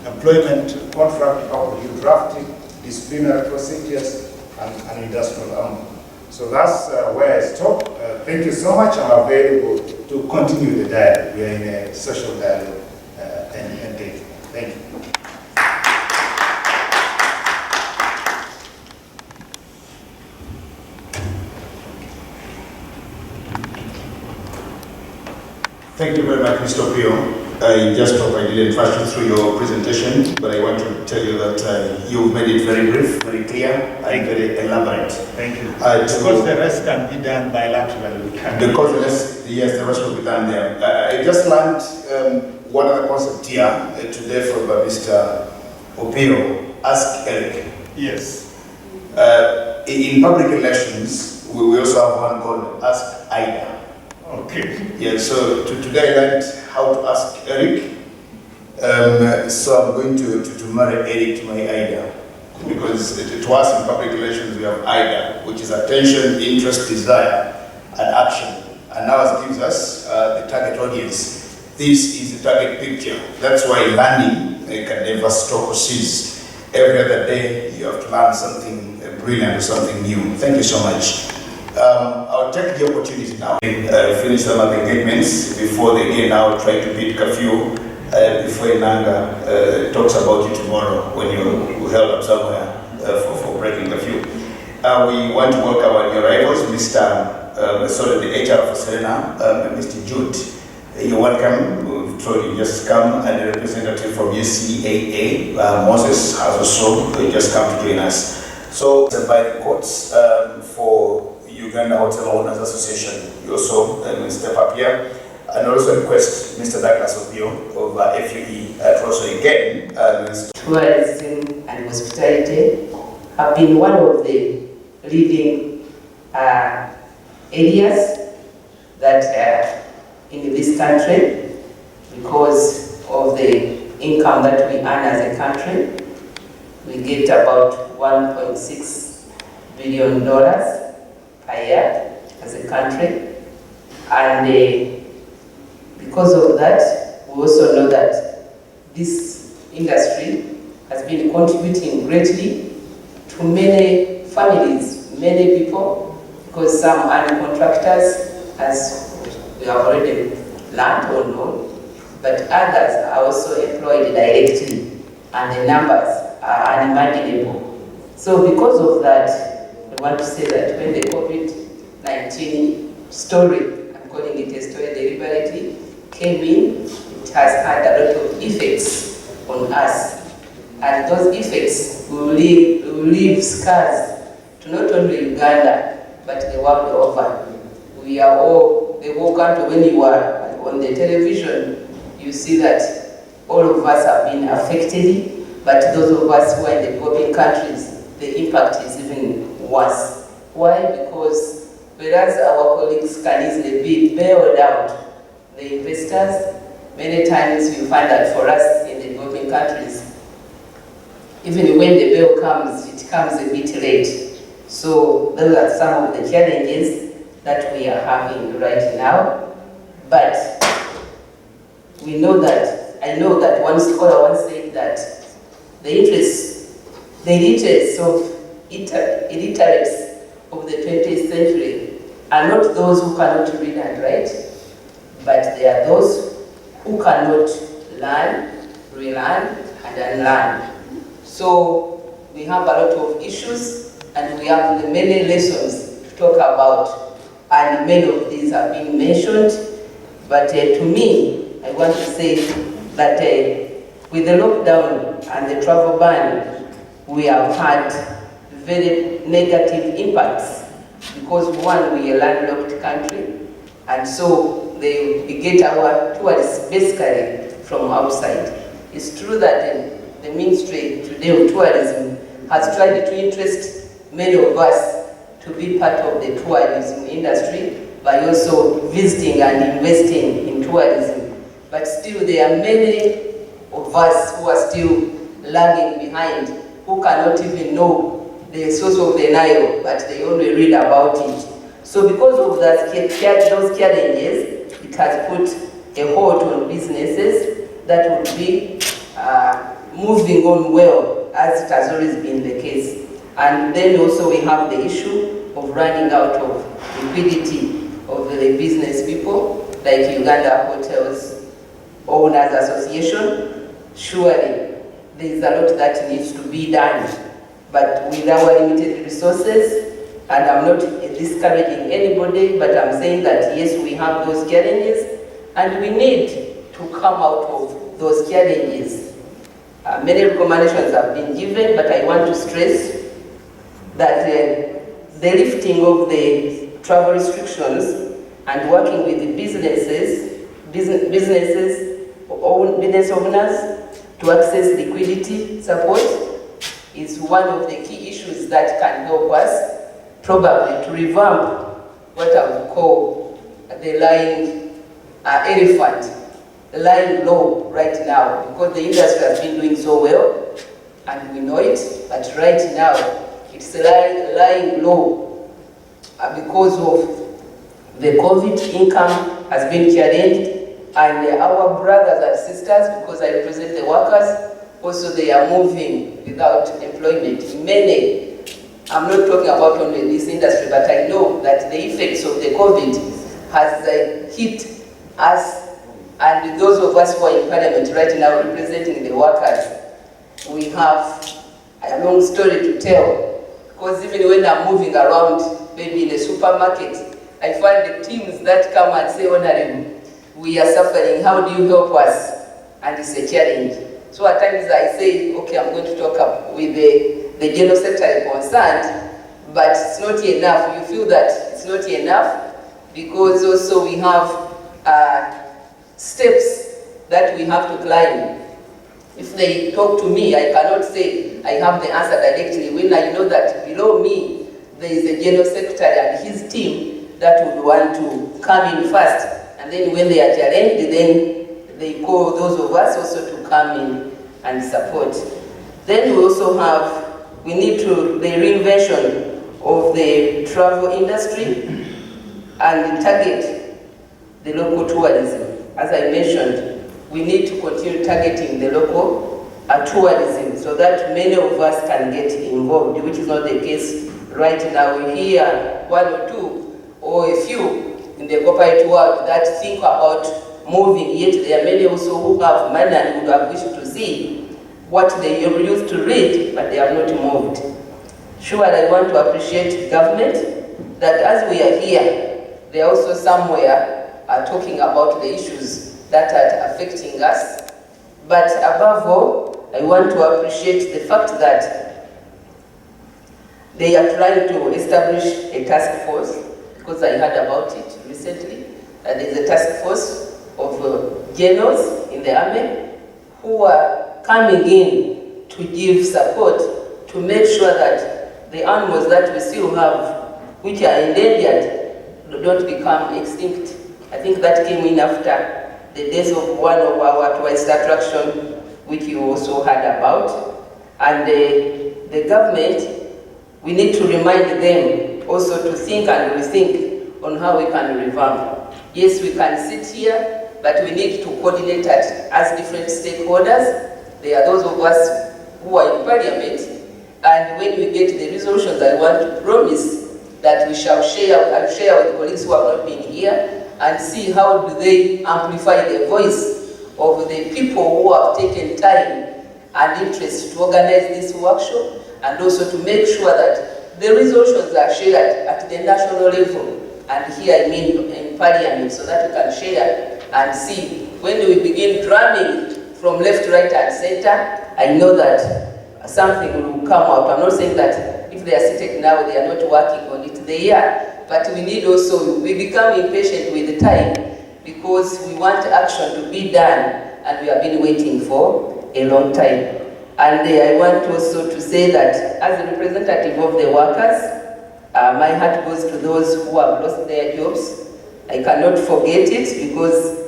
B: Employment contract, how you draft it, disciplinary procedures, and industrial armor. So that's where I stop. Thank you so much. I'm available to continue the dialogue. We are in a social dialogue and thank you. Thank you.
C: Thank you very much, Mr. Pio. I just hope I didn't rush you through your presentation, but I want to tell you that you've made it very brief, very clear, and very elaborate.
B: Thank you. Because the rest can be done bilaterally.
C: Because the rest, yes, the rest will be done there. I just learned one other concept here today from Mr. Opio. Ask Eric.
B: Yes.
C: In public relations, we also have one called Ask Ida.
B: Okay.
C: Yeah, so today I learned how to ask Eric. So I'm going to marry Eric to my Ida. Because to us in public relations we have Ida, which is attention, interest, desire, and action. And now it gives us the target audience. This is the target picture. That's why learning can never stop or cease. Every other day you have to learn something brilliant or something new. Thank you so much. I'll take the opportunity now. Finish some of the engagements before they again now try to beat curfew before Inanga talks about you tomorrow when you held up somewhere for breaking curfew. We want to welcome our new arrivals, the HR for Serena, Mr. Jude. You're welcome. We've told you just come, and a representative from UCAA, Moses, has also just come to join us. So, by the courts for Uganda Hotel Owners Association, you also step up here, and also request Mr. Douglas Opio of FUE to also again.
E: Tourism and hospitality have been one of the leading areas that in this country, because of the income that we earn as a country. We get about $1.6 billion a year as a country, and because of that, we also know that this industry has been contributing greatly to many families, many people, because some are contractors, as we have already learned or known, but others are also employed directly, and the numbers are unimaginable. So because of that, I want to say that when the COVID-19 story, I'm calling it a story deliberately, came in, it has had a lot of effects on us. And those effects will leave scars to not only Uganda, but the world over. We are all, the whole country, when you are on the television, you see that all of us have been affected, but those of us who are in the developing countries, the impact is even worse. Why? Because whereas our colleagues can easily be bailed out, the investors, many times you find that for us in the developing countries, even when the bail comes, it comes a bit late. So those are some of the challenges that we are having right now. But we know that, I know that one scholar once said that the illiterates of illiterates of the 20th century are not those who cannot read and write, but there are those who cannot learn, relearn, and unlearn. So we have a lot of issues, and we have many lessons to talk about, and many of these have been mentioned. But to me, I want to say that with the lockdown and the travel ban, we have had very negative impacts, because one, we are a landlocked country, and so we get our tourists basically from outside. It's true that the Ministry today of Tourism has tried to interest many of us to be part of the tourism industry by also visiting and investing in tourism. But still, there are many of us who are still lagging behind, who cannot even know the source of the Nile, but they only read about it. So because of those challenges, it has put a hold on businesses that would be moving on well, as it has always been the case. And then also we have the issue of running out of liquidity of the business people, like Uganda Hotels Owners Association. Surely there is a lot that needs to be done, but with our limited resources, and I'm not discouraging anybody, but I'm saying that yes, we have those challenges, and we need to come out of those challenges. Many recommendations have been given, but I want to stress that the lifting of the travel restrictions and working with the business owners to access liquidity support is one of the key issues that can help us probably to revamp what I would call the lying elephant, lying low right now, because the industry has been doing so well and we know it, but right now it's lying low because of the COVID income has been challenged, and our brothers and sisters, because I represent the workers, also they are moving without employment. Many, I'm not talking about only this industry, but I know that the effects of the COVID has hit us, and those of us who are in parliament right now representing the workers, we have a long story to tell, because even when I'm moving around, maybe in a supermarket, I find the teams that come and say, Honorable, we are suffering, how do you help us? And it's a challenge. So at times I say, okay, I'm going to talk up with the general secretary concerned, but it's not enough. You feel that it's not enough, because also we have steps that we have to climb. If they talk to me, I cannot say I have the answer directly, when I know that below me there is a general secretary and his team that would want to come in first. And then when they are challenged, then they call those of us also to come in and support. Then we also have, we need to, the reinvention of the travel industry and target the local tourism. As I mentioned, we need to continue targeting the local tourism so that many of us can get involved, which is not the case right now. We hear one or two or a few in the corporate world that think about moving, yet there are many also who have money and would have wished to see what they used to read, but they have not moved. Sure, I want to appreciate government that as we are here, they are also somewhere talking about the issues that are affecting us. But above all, I want to appreciate the fact that they are trying to establish a task force, because I heard about it recently. There is a task force of generals in the army who are coming in to give support to make sure that the animals that we still have, which are endangered, don't become extinct. I think that came in after the death of one of our tourist attractions, which you also heard about. And the government, we need to remind them also to think and rethink on how we can revamp. Yes, we can sit here, but we need to coordinate as different stakeholders. There are those of us who are in parliament, and when we get the resolutions, I want to promise that we shall share, I'll share with colleagues who have not been here, and see how do they amplify the voice of the people who have taken time and interest to organize this workshop, and also to make sure that the resolutions are shared at the national level, and here I mean in Parliament, so that we can share and see when we begin drumming from left, right and center. I know that something will come out. I'm not saying that if they are seated now, they are not working on it. They are, but we need also, we become impatient with the time because we want action to be done, and we have been waiting for a long time. And I want also to say that as a representative of the workers, my heart goes to those who have lost their jobs. I cannot forget it because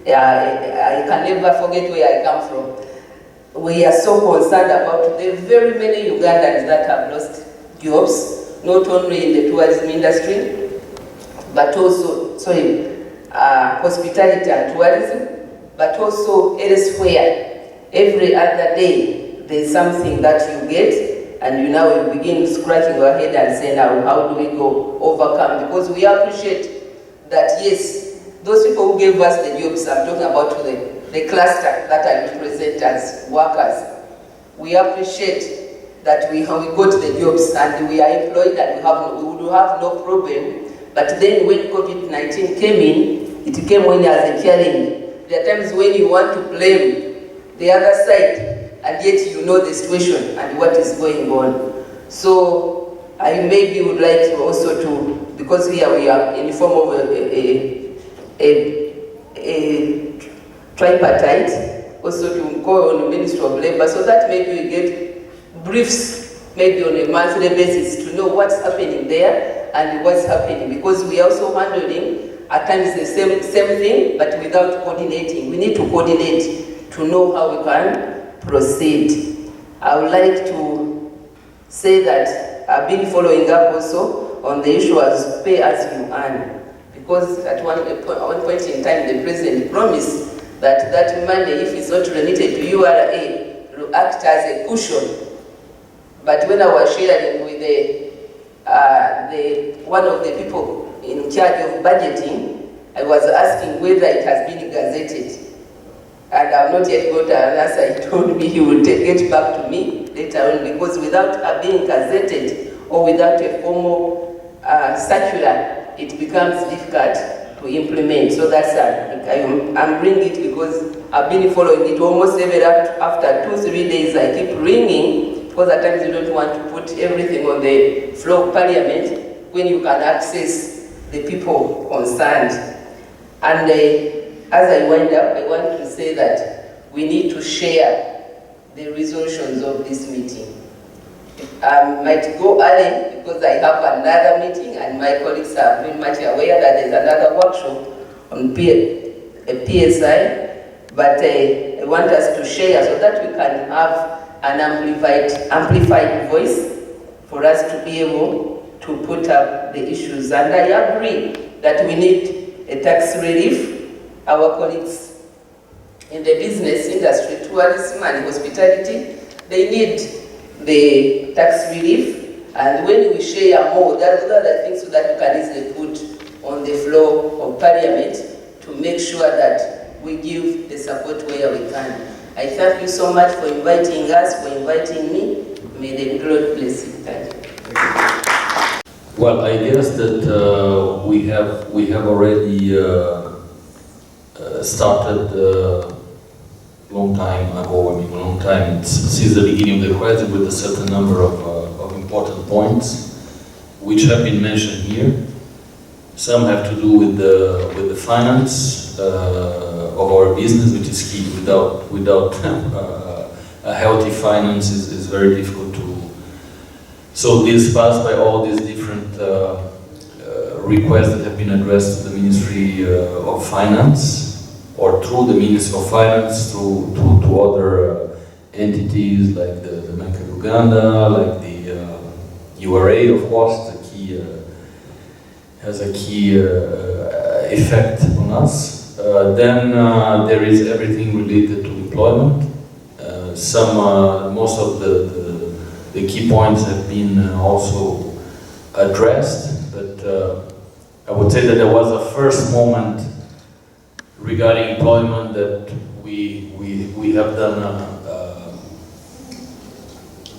E: I can never forget where I come from. We are so concerned about the very many Ugandans that have lost jobs, not only in the tourism industry, but also, hospitality and tourism, but also elsewhere. Every other day, there's something that you get, and you now you begin scratching your head and say, now, how do we go overcome? Because we appreciate that, yes, those people who gave us the jobs, I'm talking about the cluster that I represent as workers, we appreciate that we got the jobs and we are employed and we would have no problem. But then when COVID-19 came in, it came in as a challenge. There are times when you want to blame the other side, and yet you know the situation and what is going on. So I maybe would like to also to, because here we are in the form of a tripartite, also to go on the Ministry of Labor, so that maybe we get briefs, maybe on a monthly basis, to know what's happening there and what's happening, because we are also handling at times the same thing, but without coordinating. We need to coordinate to know how we can proceed. I would like to say that I've been following up also on the issue as pay as you earn, because at one point in time the President promised that that money, if it's not related to URA, will act as a cushion. But when I was sharing with one of the people in charge of budgeting, I was asking whether it has been gazetted. And I've not yet got an answer. He told me he will get back to me later on, because without being gazetted or without a formal circular, it becomes difficult to implement. So that's I'm bringing it because I've been following it almost every after 2-3 days. I keep ringing, because at times you don't want to put everything on the floor of Parliament when you can access the people concerned. And as I wind up, I want to say that we need to share the resolutions of this meeting. I might go early because I have another meeting, and my colleagues are very much aware that there's another workshop on PSI, but I want us to share so that we can have an amplified voice for us to be able to put up the issues. And I agree that we need a tax relief. Our colleagues in the business industry, tourism and hospitality, they need the tax relief, and when we share more, there are other things so that we can easily put on the floor of Parliament to make sure that we give the support where we can. I thank you so much for inviting us, for inviting me. May the Lord bless you. Thank you.
D: Well, I guess that we have already started long time ago. I mean, a long time since the beginning of the crisis, with a certain number of important points, which have been mentioned here. Some have to do with the finance of our business, which is key. Without a healthy finance is very difficult to. So this passed by all these different requests that have been addressed to the Ministry of Finance, or through the Ministry of Finance, to other entities like the Bank of Uganda, like the URA, of course, has a key effect on us. Then there is everything related to employment. Most of the key points have been also addressed, but I would say that there was a first moment regarding employment that we have done.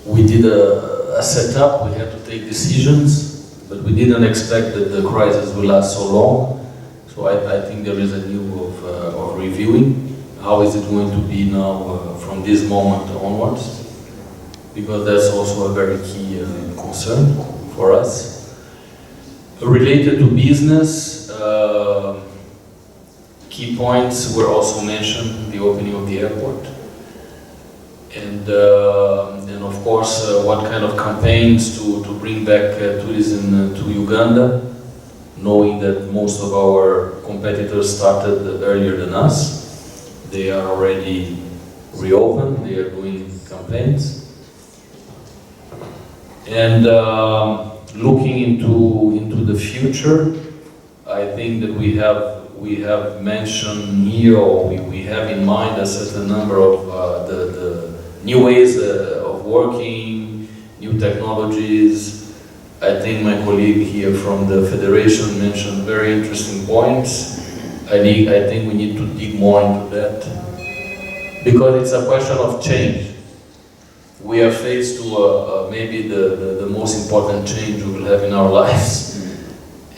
D: We did a setup. We had to take decisions, but we didn't expect that the crisis will last so long. So I think there is a new of reviewing. How is it going to be now from this moment onwards? Because that's also a very key concern for us. Related to business, key points were also mentioned, the opening of the airport. And of course, what kind of campaigns to bring back tourism to Uganda, knowing that most of our competitors started earlier than us. They are already reopened, they are doing campaigns. And looking into the future, I think that we have mentioned here, or we have in mind a certain number of the new ways of working, new technologies. I think my colleague here from the Federation mentioned very interesting points. I think we need to dig more into that, because it's a question of change. We are faced to maybe the most important change we will have in our lives.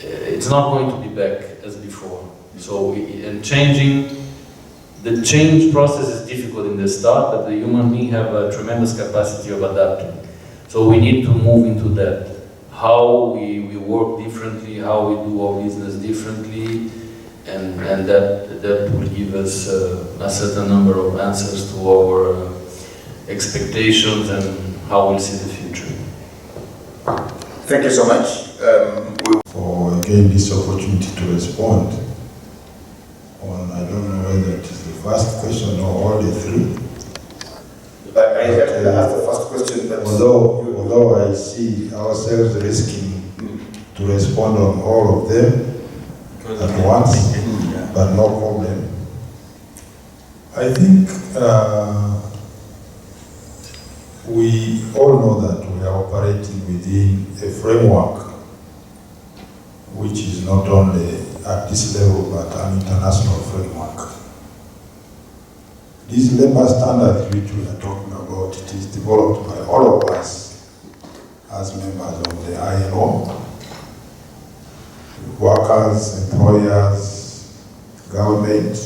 D: It's not going to be back as before. So, the change process is difficult in the start, but the human being have a tremendous capacity of adapting. So we need to move into that. How we work differently, how we do our business differently, and that will give us a certain number of answers to our expectations and how we'll see the future.
C: Thank you so much.
B: For again this opportunity to respond on, I don't know whether it is the first question or all the three.
C: I have to ask the first question, but
B: although I see ourselves risking to respond on all of them at once, but no problem. I think we all know that we are operating within a framework which is not only at this level but an international framework. These labor standards which we are talking about, it is developed by all of us as members of the ILO, workers, employers, government,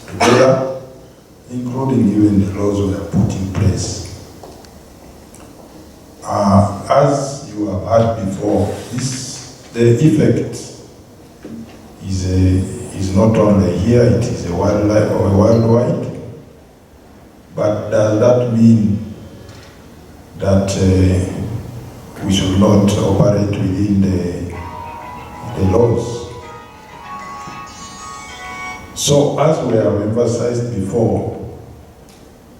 B: together, including even the laws we have put in place. As you have heard before, the effect is not only here, it is a worldwide. But does that mean that we should not operate within the laws? So, as we have emphasized before,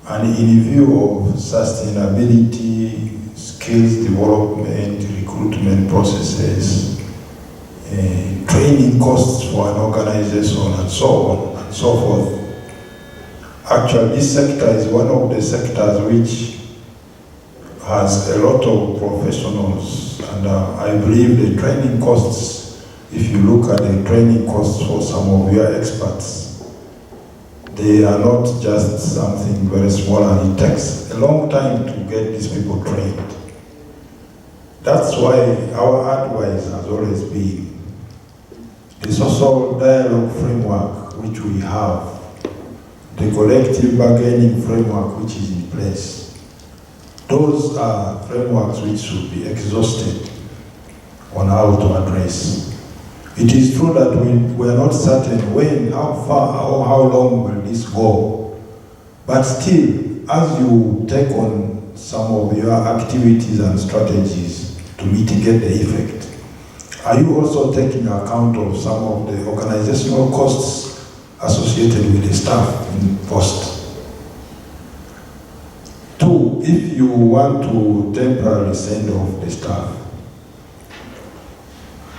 B: and in view of sustainability, skills development, recruitment processes, training costs for an organization, and so on and so forth. Actually, this sector is one of the sectors which has a lot of professionals, and I believe the training costs, if you look at the training costs for some of your experts, they are not just something very small, and it takes a long time to get these people trained. That's why our advice has always been the social dialogue framework which we have, the collective bargaining framework which is in place. Those are frameworks which should be exhausted on how to address. It is true that we are not certain when, how far, or how long will this go. But still, as you take on some of your activities and strategies to mitigate the effect, are you also taking account of some of the organizational costs associated with the staff in post? Two, if you want to temporarily send off the staff,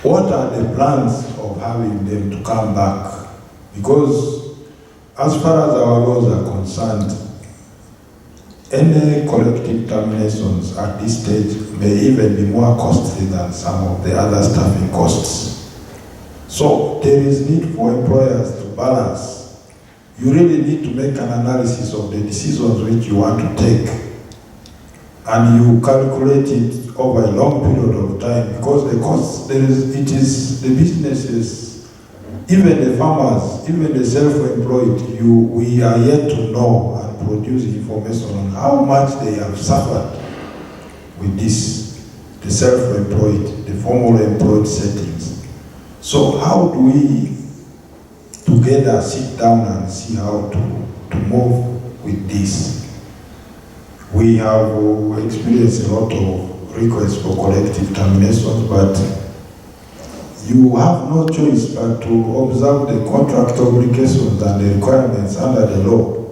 B: what are the plans of having them to come back? Because as far as our laws are concerned, any collective terminations at this stage may even be more costly than some of the other staffing costs. So there is need for employers to balance. You really need to make an analysis of the decisions which you want to take, and you calculate it over a long period of time, because the cost it is the businesses, even the farmers, even the self-employed. We are yet to know and produce information on how much they have suffered with this, the self-employed, the formal employed settings. So how do we together sit down and see how to move with this? We have experienced a lot of requests for collective terminations, but you have no choice but to observe the contract obligations and the requirements under the law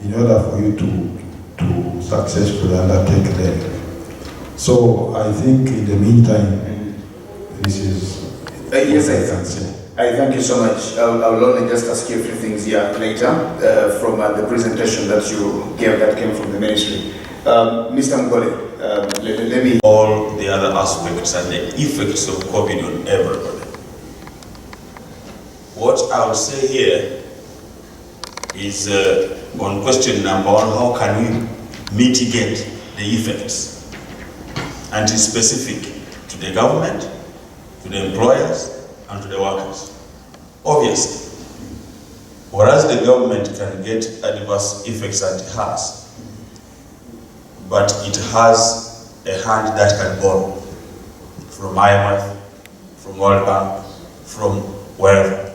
B: in order for you to successfully undertake them. So I think in the meantime, this is
C: yes,
B: what I can say.
C: I thank you so much. I'll only just ask you a few things here later from the presentation that you gave that came from the ministry. Mr. Mgole, let me...
F: All the other aspects and the effects of COVID on everybody. What I will say here is on question number one, how can we mitigate the effects? And it's specific to the government, to the employers, and to the workers. Obviously, whereas the government can get adverse effects, and it has, but it has a hand that can borrow from IMF, from World Bank, from wherever.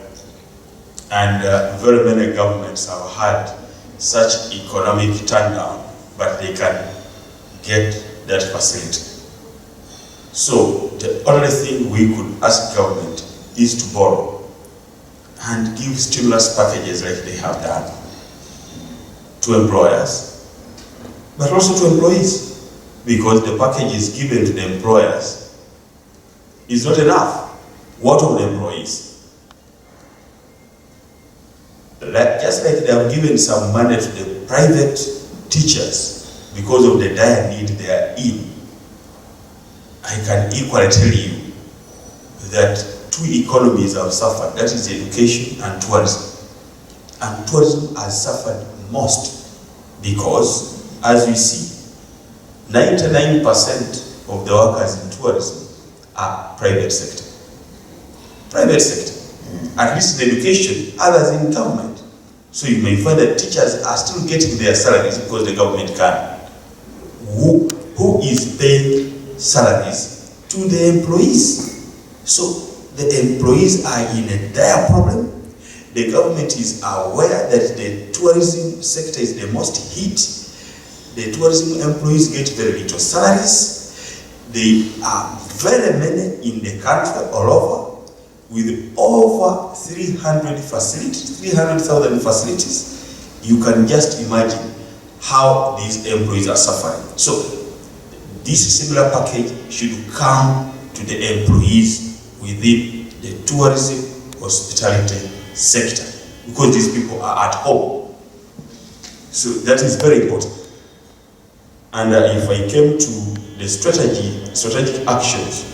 F: And very many governments have had such economic turndown, but they can get that facility. So the only thing we could ask government is to borrow and give stimulus packages like they have done to employers, but also to employees, because the packages given to the employers is not enough. What of the employees? Just like they have given some money to the private teachers because of the dire need they are in, I can equally tell you that two economies have suffered, that is education and tourism. And tourism has suffered most because, as we see, 99% of the workers in tourism are private sector. Private sector. At least in education, others in government. So you may find that teachers are still getting their salaries because the government can. Who is paying salaries? To the employees. So the employees are in a dire problem. The government is aware that the tourism sector is the most hit. The tourism employees get very little salaries. There are very many in the country all over, with over 300,000 facilities. You can just imagine how these employees are suffering. So this similar package should come to the employees within the tourism hospitality sector, because these people are at home. So that is very important. And if I came to the strategic actions,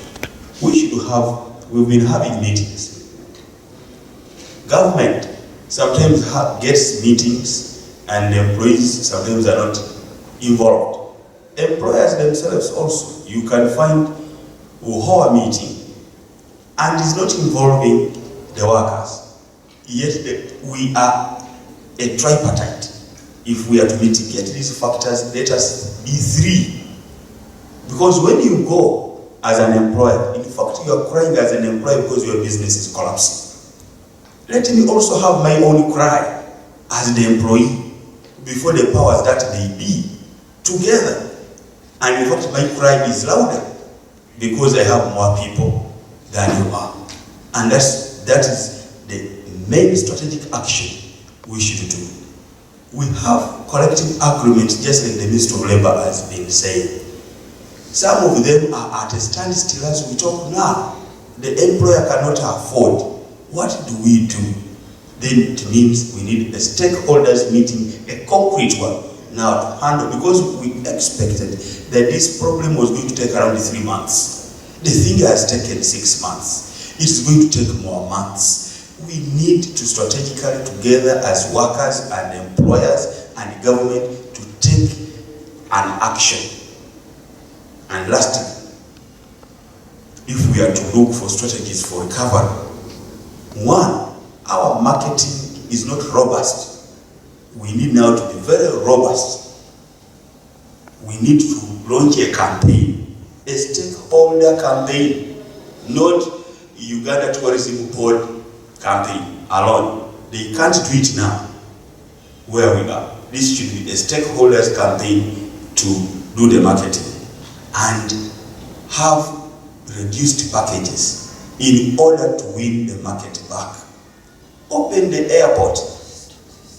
F: we've been having meetings. Government sometimes gets meetings and the employees sometimes are not involved. Employers themselves also, you can find who hold a meeting and is not involving the workers. Yet we are a tripartite. If we are to mitigate these factors, let us be three. Because when you go as an employer, in fact you are crying as an employer because your business is collapsing. Let me also have my own cry as the employee before the powers that they be together. And in fact my cry is louder because I have more people than you are. And that is the main strategic action we should do. We have collective agreements, just like the Minister of Labour has been saying. Some of them are at a standstill as we talk now. The employer cannot afford. What do we do? Then it means we need a stakeholders meeting, a concrete one, now to handle, because we expected that this problem was going to take around 3 months. The thing has taken 6 months. It's going to take more months. We need to strategically together as workers and employers and government to take an action. And lastly, if we are to look for strategies for recovery, one, our marketing is not robust. We need now to be very robust. We need to launch a campaign, a stakeholder campaign, not Uganda Tourism Board campaign alone. They can't do it now where we are. This should be a stakeholders campaign to do the marketing and have reduced packages in order to win the market back. Open the airport.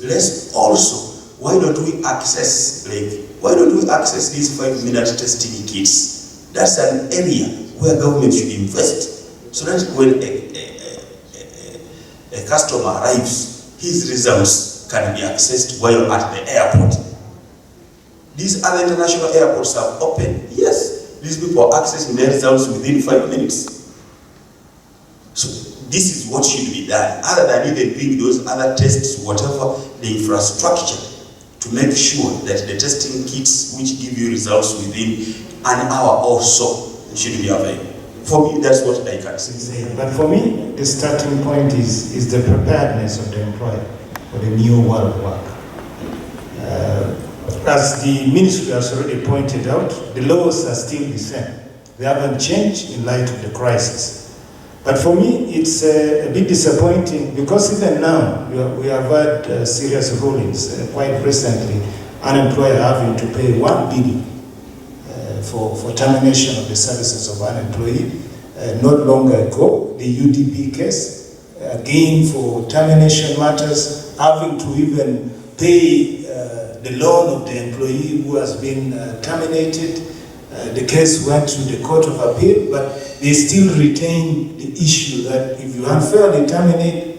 F: Let's also, why don't we access these 5-minute testing kits? That's an area where government should invest, so that when a customer arrives, his results can be accessed while at the airport. These other international airports have opened. Yes, these people are accessing their results within 5 minutes. So this is what should be done, other than even doing those other tests, whatever the infrastructure, to make sure that the testing kits which give you results within an hour or so should be available. For me, that's what I can say.
G: But for me, the starting point is the preparedness of the employer for the new world of work. As the ministry has already pointed out, the laws are still the same. They haven't changed in light of the crisis. But for me, it's a bit disappointing because even now, we have had serious rulings. Quite recently, an employer having to pay 1 billion for termination of the services of an employee. Not long ago, the UDP case, again for termination matters, having to even pay the loan of the employee who has been terminated. The case went to the Court of Appeal, but they still retain the issue that if you unfairly terminate,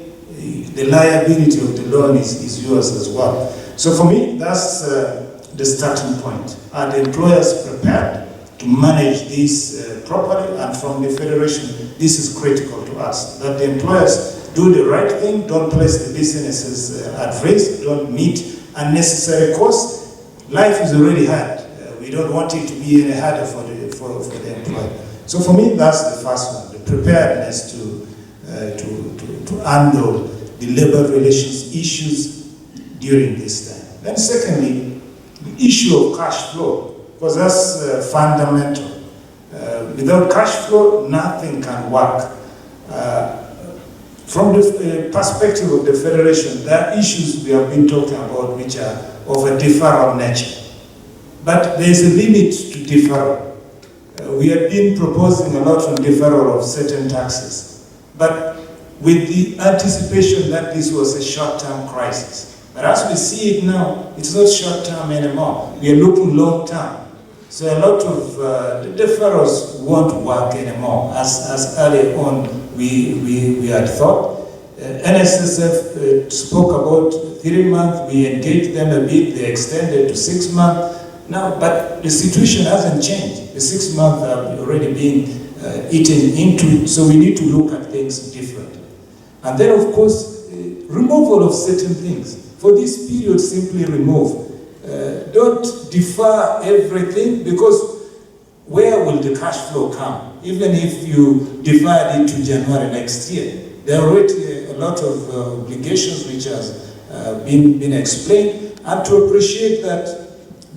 G: the liability of the loan is yours as well. So for me, that's the starting point. Are the employers prepared to manage this properly? And from the Federation, this is critical to us, that the employers do the right thing, don't place the businesses at risk, don't meet unnecessary costs. Life is already hard. We don't want it to be any harder for the employer. So for me, that's the first one, the preparedness to handle the labor relations issues during this time. Then secondly, the issue of cash flow, because that's fundamental. Without cash flow, nothing can work. From the perspective of the Federation, there are issues we have been talking about which are of a deferral nature. But there is a limit to deferral. We have been proposing a lot on deferral of certain taxes, but with the anticipation that this was a short-term crisis. But as we see it now, it's not short-term anymore. We are looking long-term. So a lot of the deferrals won't work anymore, as earlier on we had thought. NSSF spoke about 3 months, we engaged them a bit, they extended to 6 months. Now, but the situation hasn't changed. The 6 months have already been eaten into, so we need to look at things differently. And then, of course, removal of certain things. For this period, simply remove. Don't defer everything, because where will the cash flow come? Even if you divide it to January next year, there are already a lot of obligations which has been explained, and to appreciate that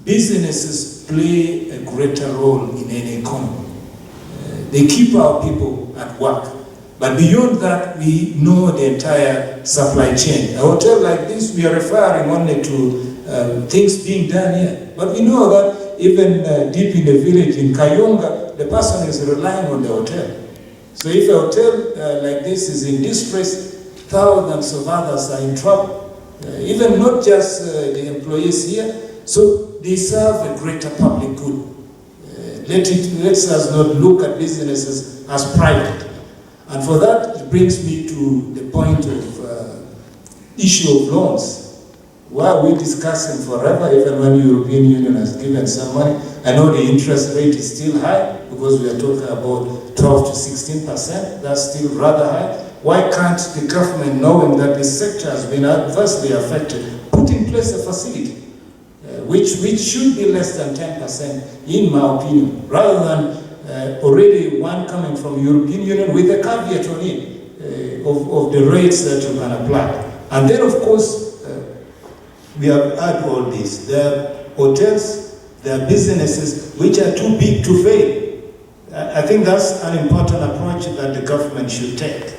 G: businesses play a greater role in any economy. They keep our people at work. But beyond that, we know the entire supply chain. A hotel like this, we are referring only to things being done here. But we know that even deep in the village in Kayunga, the person is relying on the hotel. So if a hotel like this is in distress, thousands of others are in trouble. Even not just the employees here. So they serve a greater public good. Let us not look at businesses as private. And for that, it brings me to the point of issue of loans. Why are we discussing forever, even when the European Union has given some money? I know the interest rate is still high because we are talking about 12 to 16%. That's still rather high. Why can't the government, knowing that the sector has been adversely affected, put in place a facility which should be less than 10% in my opinion, rather than already one coming from European Union with a caveat on it of the rates that you can apply. And then of course, we have had all this. There are hotels, there are businesses which are too big to fail. I think that's an important approach that the government should take.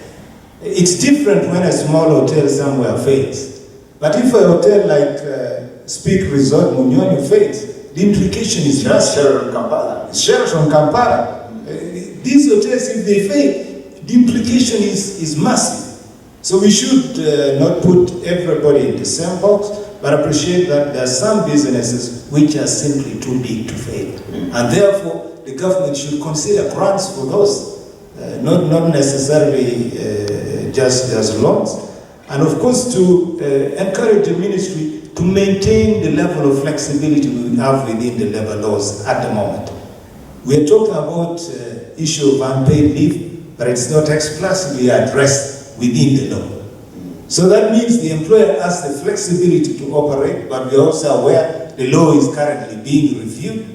G: It's different when a small hotel somewhere fails. But if a hotel like Speak Resort Munyonyo fails, the implication is drastic.
C: Sheraton Kampala.
G: Sheraton Kampala. These hotels, if they fail, the implication is massive. So we should not put everybody in the same box, but appreciate that there are some businesses which are simply too big to fail. And therefore, the government should consider grants for those, not necessarily just as loans. And of course, to encourage the ministry to maintain the level of flexibility we have within the labor laws at the moment. We are talking about issue of unpaid leave, but it's not explicitly addressed within the law. So that means the employer has the flexibility to operate, but we are also aware the law is currently being reviewed.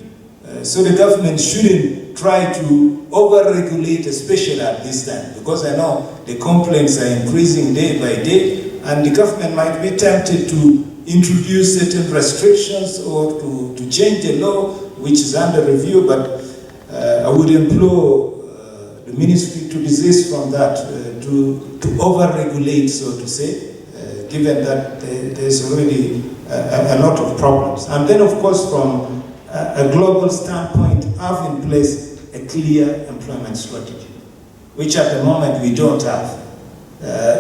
G: So the government shouldn't try to over-regulate, especially at this time, because I know the complaints are increasing day by day, and the government might be tempted to introduce certain restrictions or to change the law, which is under review, but I would implore the ministry to desist from that, to over-regulate, so to say, given that there's already a lot of problems. And then, of course, from a global standpoint, have in place a clear employment strategy, which at the moment we don't have.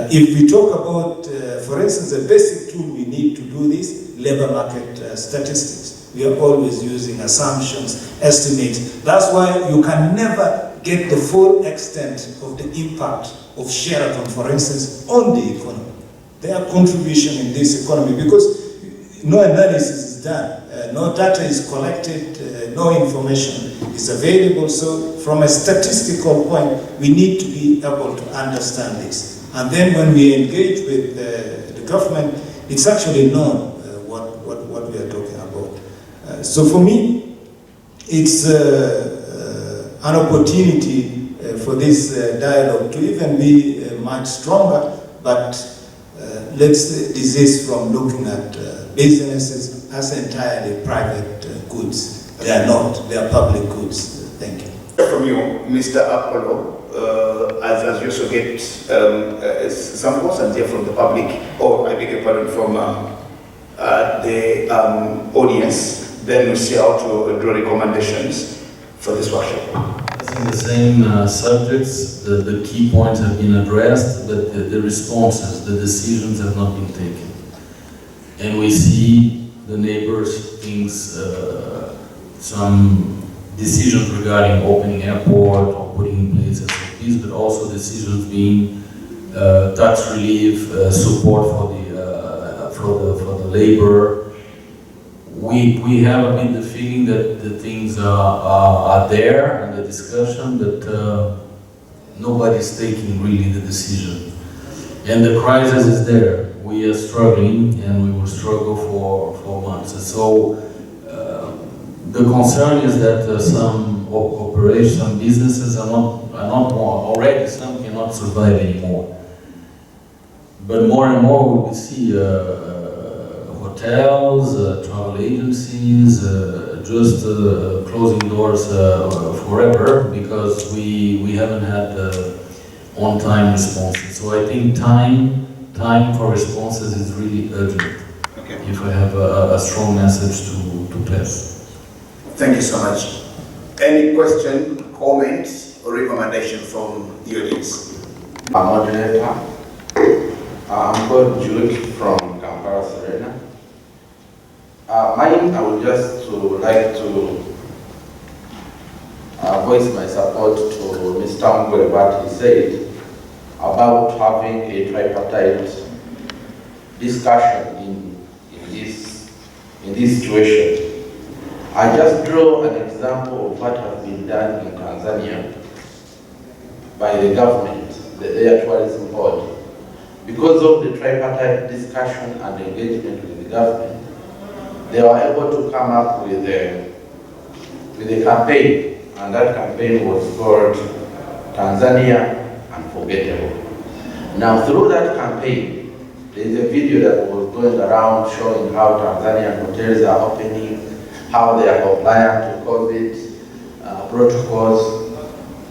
G: If we talk about, for instance, a basic tool we need to do this, labor market statistics. We are always using assumptions, estimates. That's why you can never get the full extent of the impact of Sheraton, for instance, on the economy. Their contribution in this economy, because no analysis is done, no data is collected, no information is available. So from a statistical point, we need to be able to understand this. And then when we engage with the government, it's actually known what we are talking about. So for me, it's an opportunity for this dialogue to even be much stronger, but let's desist from looking at businesses as entirely private goods. They are not, they are public goods. Thank you.
C: From you, Mr. Apollo, as you also get some questions here from the public, or I beg your pardon, from the audience, then we see how to draw recommendations for this workshop.
D: I think the same subjects, the key points have been addressed, but the responses, the decisions have not been taken. And we see the neighbors, things, some decisions regarding opening airport or putting in place SOPs, but also decisions being tax relief, support for the labor. We have a bit the feeling that the things are there in the discussion, but nobody's taking really the decision. And the crisis is there. We are struggling, and we will struggle for months. And so the concern is that some operations, some businesses are not more already. Some cannot survive anymore. But more and more we will see hotels, travel agencies, just closing doors forever because we haven't had on-time responses. So I think time for responses is really urgent.
C: Okay.
D: If I have a strong message to pass.
C: Thank you so much. Any question, comments, or recommendation from the audience?
H: Moderator, I'm called Jude from Kampala, Serena. I would just like to voice my support to Mr. Ngwe, what he said about having a tripartite discussion in this situation. I just draw an example of what has been done in Tanzania by the government, the Air Tourism Board. Because of the tripartite discussion and engagement with the government, they were able to come up with a campaign, and that campaign was called Tanzania Unforgettable. Now, through that campaign, there is a video that was going around showing how Tanzanian hotels are opening, how they are compliant to COVID protocols,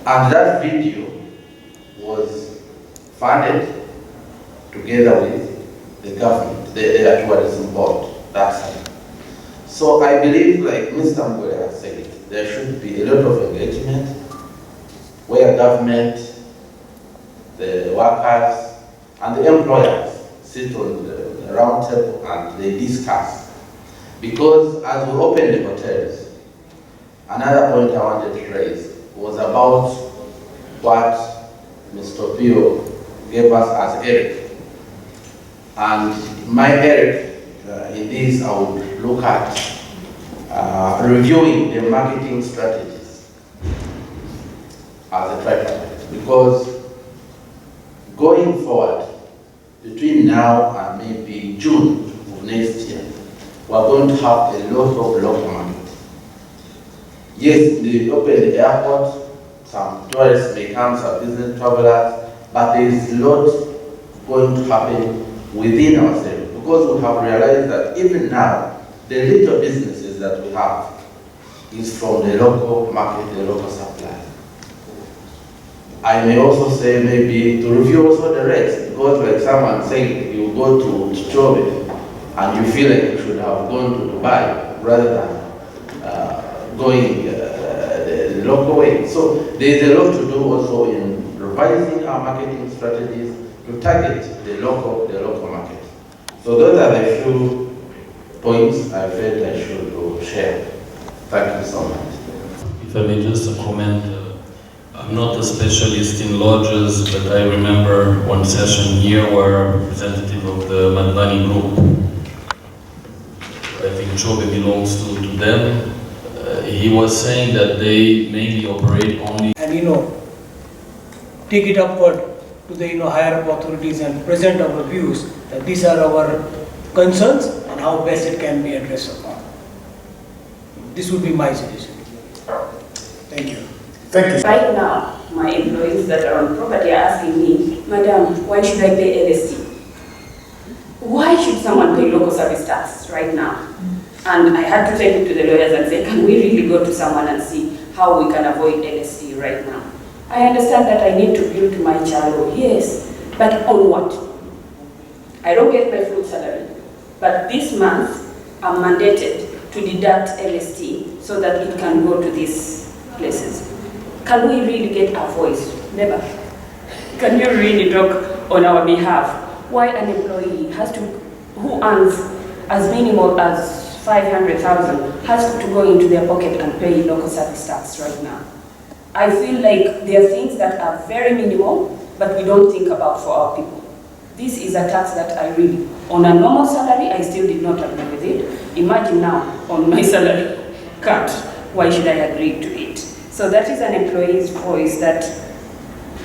H: and that video was funded together with the government, the Air Tourism Board, that side. So I believe, like Mr. Mgwele has said, there should be a lot of engagement where government, the workers, and the employers sit on the round table and they discuss. Because as we open the hotels, another point I wanted to raise was about what Mr. Pio gave us as Eric. And my Eric, in this I would look at reviewing the marketing strategies as a tripartite. Because going forward, between now and maybe June of next year, we're going to have a lot of local market. Yes, they open the airport, some tourists may come, some business travelers, but there is a lot going to happen within ourselves, because we have realized that even now, the little businesses that we have is from the local market, the local supply. I may also say maybe to review also the rates, because like someone saying you go to Chobe and you feel like you should have gone to Dubai rather than going the local way. So there is a lot to do also in revising our marketing strategies to target the local market. So those are the few points I felt I should share. Thank you so much.
D: If I may just comment, I'm not a specialist in lodges, but I remember one session here where a representative of the Madlani group, I think Chobe belongs to them, he was saying that they mainly operate only
I: and take it upward to the higher up authorities and present our views that these are our concerns and how best it can be addressed upon. This would be my suggestion. Thank you.
A: Thank you.
J: Right now, my employees that are on property are asking me, Madam, why should I pay LST? Why should someone pay local service tax right now? And I had to take it to the lawyers and say, can we really go to someone and see how we can avoid LST right now? I understand that I need to bill to my child, yes, but on what? I don't get my full salary, but this month I'm mandated to deduct LST so that it can go to these places. Can we really get our voice? Never. Can you really talk on our behalf? Why an employee who earns as minimal as 500,000 has to go into their pocket and pay local service tax right now? I feel like there are things that are very minimal, but we don't think about for our people. This is a tax that I really, on a normal salary, I still did not agree with it. Imagine now, on my salary cut, why should I agree to it? So that is an employee's voice that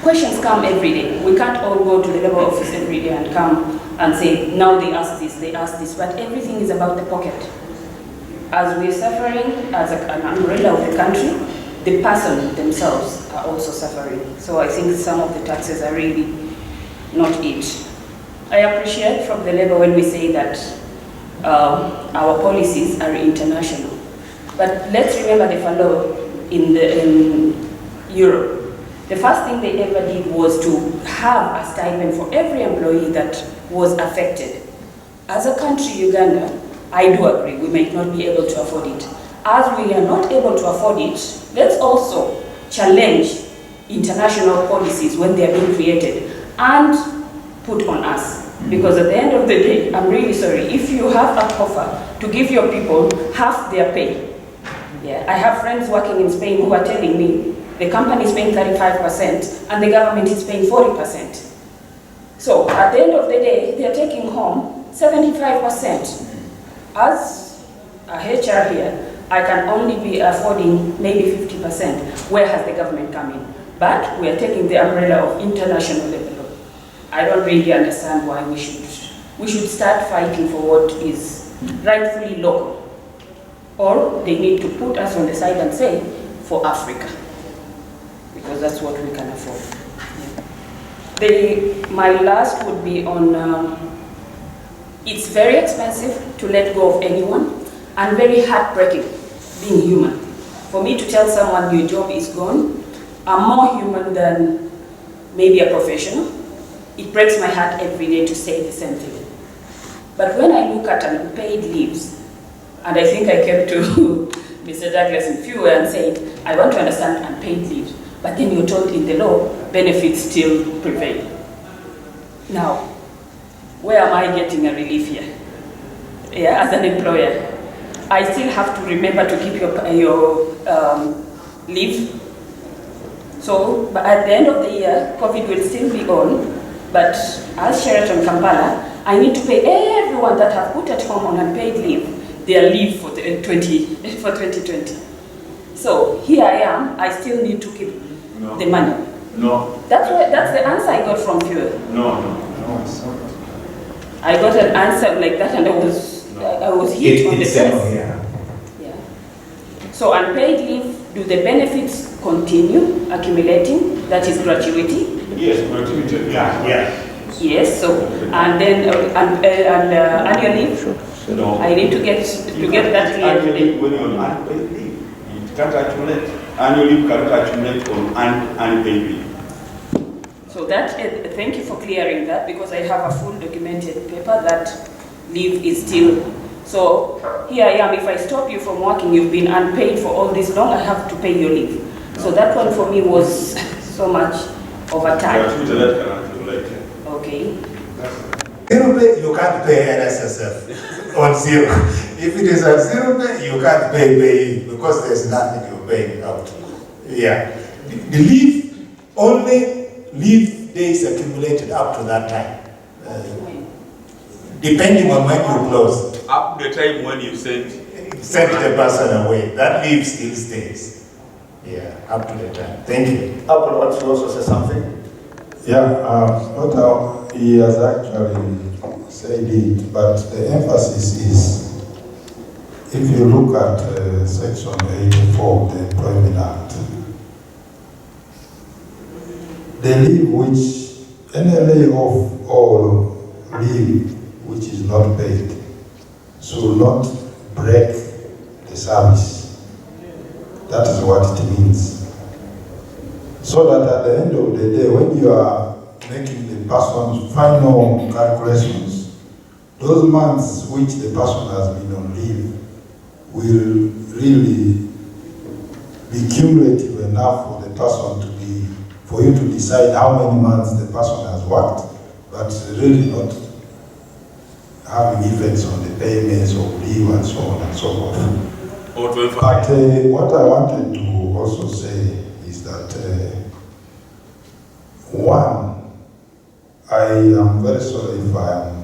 J: questions come every day. We can't all go to the labor office every day and come and say, now they ask this, but everything is about the pocket. As we're suffering as an umbrella of the country, the person themselves are also suffering. So I think some of the taxes are really not it. I appreciate from the labor when we say that our policies are international. But let's remember the fellow in Europe. The first thing they ever did was to have a stipend for every employee that was affected. As a country, Uganda, I do agree, we might not be able to afford it. As we are not able to afford it, let's also challenge international policies when they are being created and put on us. Because at the end of the day, I'm really sorry, if you have a offer to give your people half their pay, I have friends working in Spain who are telling me the company is paying 35% and the government is paying 40%. So at the end of the day, they are taking home 75%. As a HR here, I can only be affording maybe 50%. Where has the government come in? But we are taking the umbrella of international level law. I don't really understand why we should start fighting for what is rightfully local. Or they need to put us on the side and say, for Africa. Because that's what we can afford. My last would be on, it's very expensive to let go of anyone and very heartbreaking being human. For me to tell someone your job is gone, I'm more human than maybe a professional. It breaks my heart every day to say the same thing. But when I look at unpaid leaves, and I think I came to Mr. Douglas in few and said, I want to understand unpaid leaves, but then you're told in the law, benefits still prevail. Now, where am I getting a relief here? Yeah, as an employer, I still have to remember to keep your leave. So, but at the end of the year, COVID will still be on, but as Sheraton Kampala, I need to pay everyone that have put at home on unpaid leave their leave for 2020. So here I am, I still need to keep the money.
F: No.
J: That's the answer I got from Fuel.
F: No, it's not.
J: I got an answer like that and I was hit on the face.
C: Yeah.
J: So unpaid leave, do the benefits continue accumulating? That is gratuity?
F: Yes, gratuity. Yeah.
J: Yes, so, and then annual leave?
F: No.
J: I need to get that clear
F: Annual
J: today.
F: leave when you're on unpaid leave, it can't accumulate. Annual leave cannot accumulate on unpaid leave.
J: So that, thank you for clearing that, because I have a full documented paper that leave is still. So here I am, if I stop you from working, you've been unpaid for all this long, I have to pay your leave. So that one for me was so much over time.
F: Gratuity that can accumulate.
J: Okay.
K: Zero pay, you can't pay NSSF on zero. If it is at zero pay, you can't pay because there's nothing you're paying out. Yeah. The leave, only leave days accumulated up to that time. Depending on when you close.
F: Up to the time when you send
K: the person away. That leave still stays. Yeah, up to the time. Thank you.
C: Apple wants to also say something.
B: Yeah, he has actually said it, but the emphasis is, if you look at Section 84 of the Employment Act, the leave which, any layoff or leave which is not paid should not break the service. That is what it means. So that at the end of the day, when you are making the person's final calculations, those months which the person has been on leave will really be cumulative enough for the person for you to decide how many months the person has worked, but really not having effects on the payments of leave and so on and so forth. But what I wanted to also say is that one, I am very sorry if I am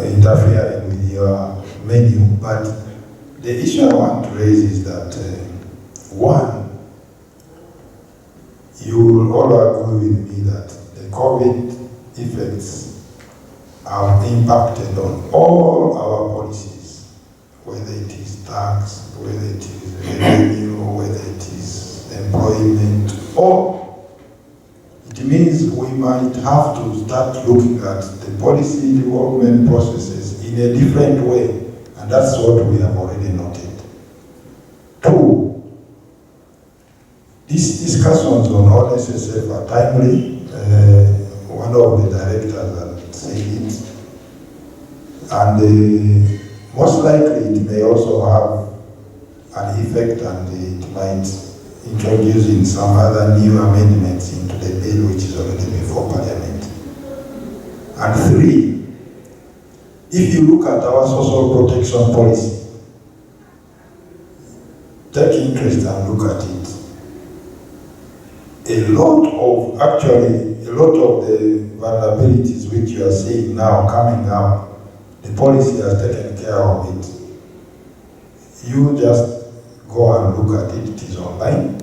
B: interfering with your menu, but the issue I want to raise is that one, you will all agree with me that the COVID effects have impacted on all our policies, whether it is tax, whether it is revenue, whether it is employment, or it means we might have to start looking at the policy development processes in a different way, and that's what we have already noted. Two, these discussions on all SSF are timely. One of the directors has said it, and most likely it may also have an effect, and it might introduce in some other new amendments into the bill which is already before Parliament. And three, if you look at our social protection policy, take interest and look at it. A lot of the vulnerabilities which you are seeing now coming up, the policy has taken care of it. you just go and look at it, it is online.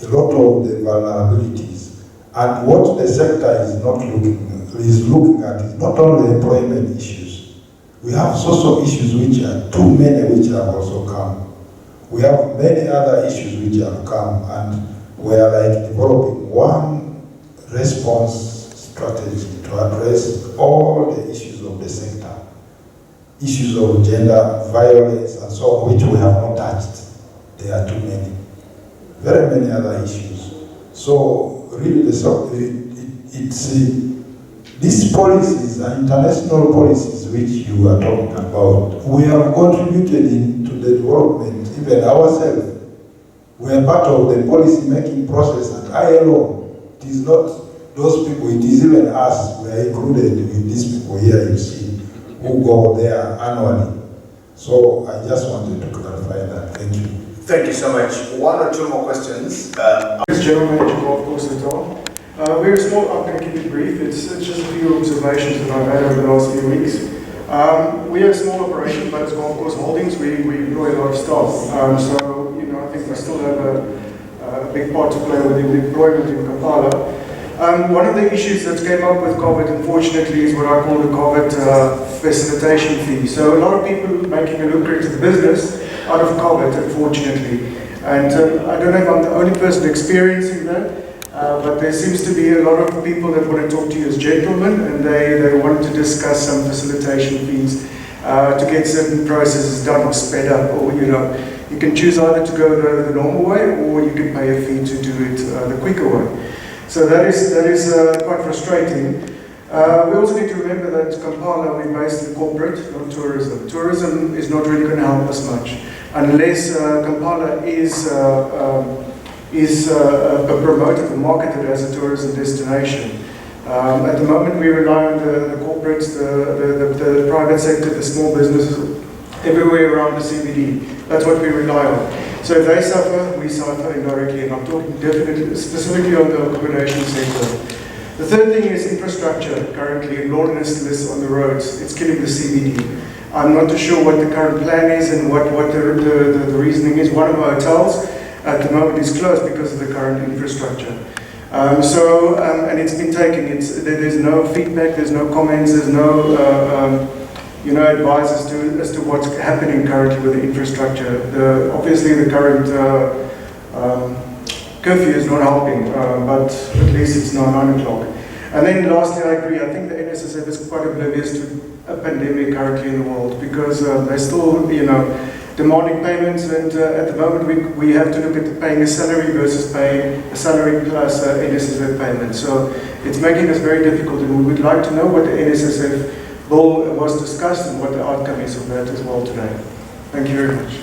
B: A lot of the vulnerabilities and what the sector is looking at is not only employment issues. We have social issues which are too many which have also come. We have many other issues which have come, and we are like developing one response strategy to address all the issues of the sector. Issues of gender violence and so on, which we have not touched. There are too many. Very many other issues. So really these policies are international policies which you are talking about. We have contributed into the development, even ourselves. We are part of the policy making process at ILO. It is not those people, it is even us. We are included with these people here, you see, who go there annually. So I just wanted to clarify that. Thank you.
C: Thank you so much. One or two more questions.
L: General Manager Golf Course Natal. Very small, I'm going to keep it brief. It's just a few observations that I've had over the last few weeks. We are a small operation, but as Golf Course Holdings, we employ a lot of staff. So, you know, I think we still have a big part to play with the employment in Kampala. One of the issues that came up with COVID, unfortunately, is what I call the COVID facilitation fee. So a lot of people making a lucrative business out of COVID, unfortunately. And I don't know if I'm the only person experiencing that, but there seems to be a lot of people that want to talk to you as gentlemen, and they want to discuss some facilitation fees to get certain processes done or sped up, or, you know, you can choose either to go the normal way, or you can pay a fee to do it the quicker way. So that is quite frustrating. We also need to remember that Kampala, we're based in corporate, not tourism. Tourism is not really going to help us much unless Kampala is promoted and marketed as a tourism destination. At the moment, we rely on the corporates, the private sector, the small businesses, everywhere around the CBD. That's what we rely on. So if they suffer, we suffer indirectly, and I'm talking definitely, specifically on the accommodation sector. The third thing is infrastructure currently, and lawlessness on the roads. It's killing the CBD. I'm not too sure what the current plan is and what the reasoning is. One of our hotels at the moment is closed because of the current infrastructure. And it's been taken, there's no feedback, there's no comments, there's no advice as to what's happening currently with the infrastructure. Obviously the current curfew is not helping, but at least it's now 9 o'clock. And then lastly, I agree, I think the NSSF is quite oblivious to a pandemic currently in the world, because they're still, demanding payments, and at the moment we have to look at paying a salary versus paying a salary plus NSSF payment. So it's making us very difficult, and we would like to know what the NSSF bill was discussed and what the outcome is of that as well today. Thank you very much.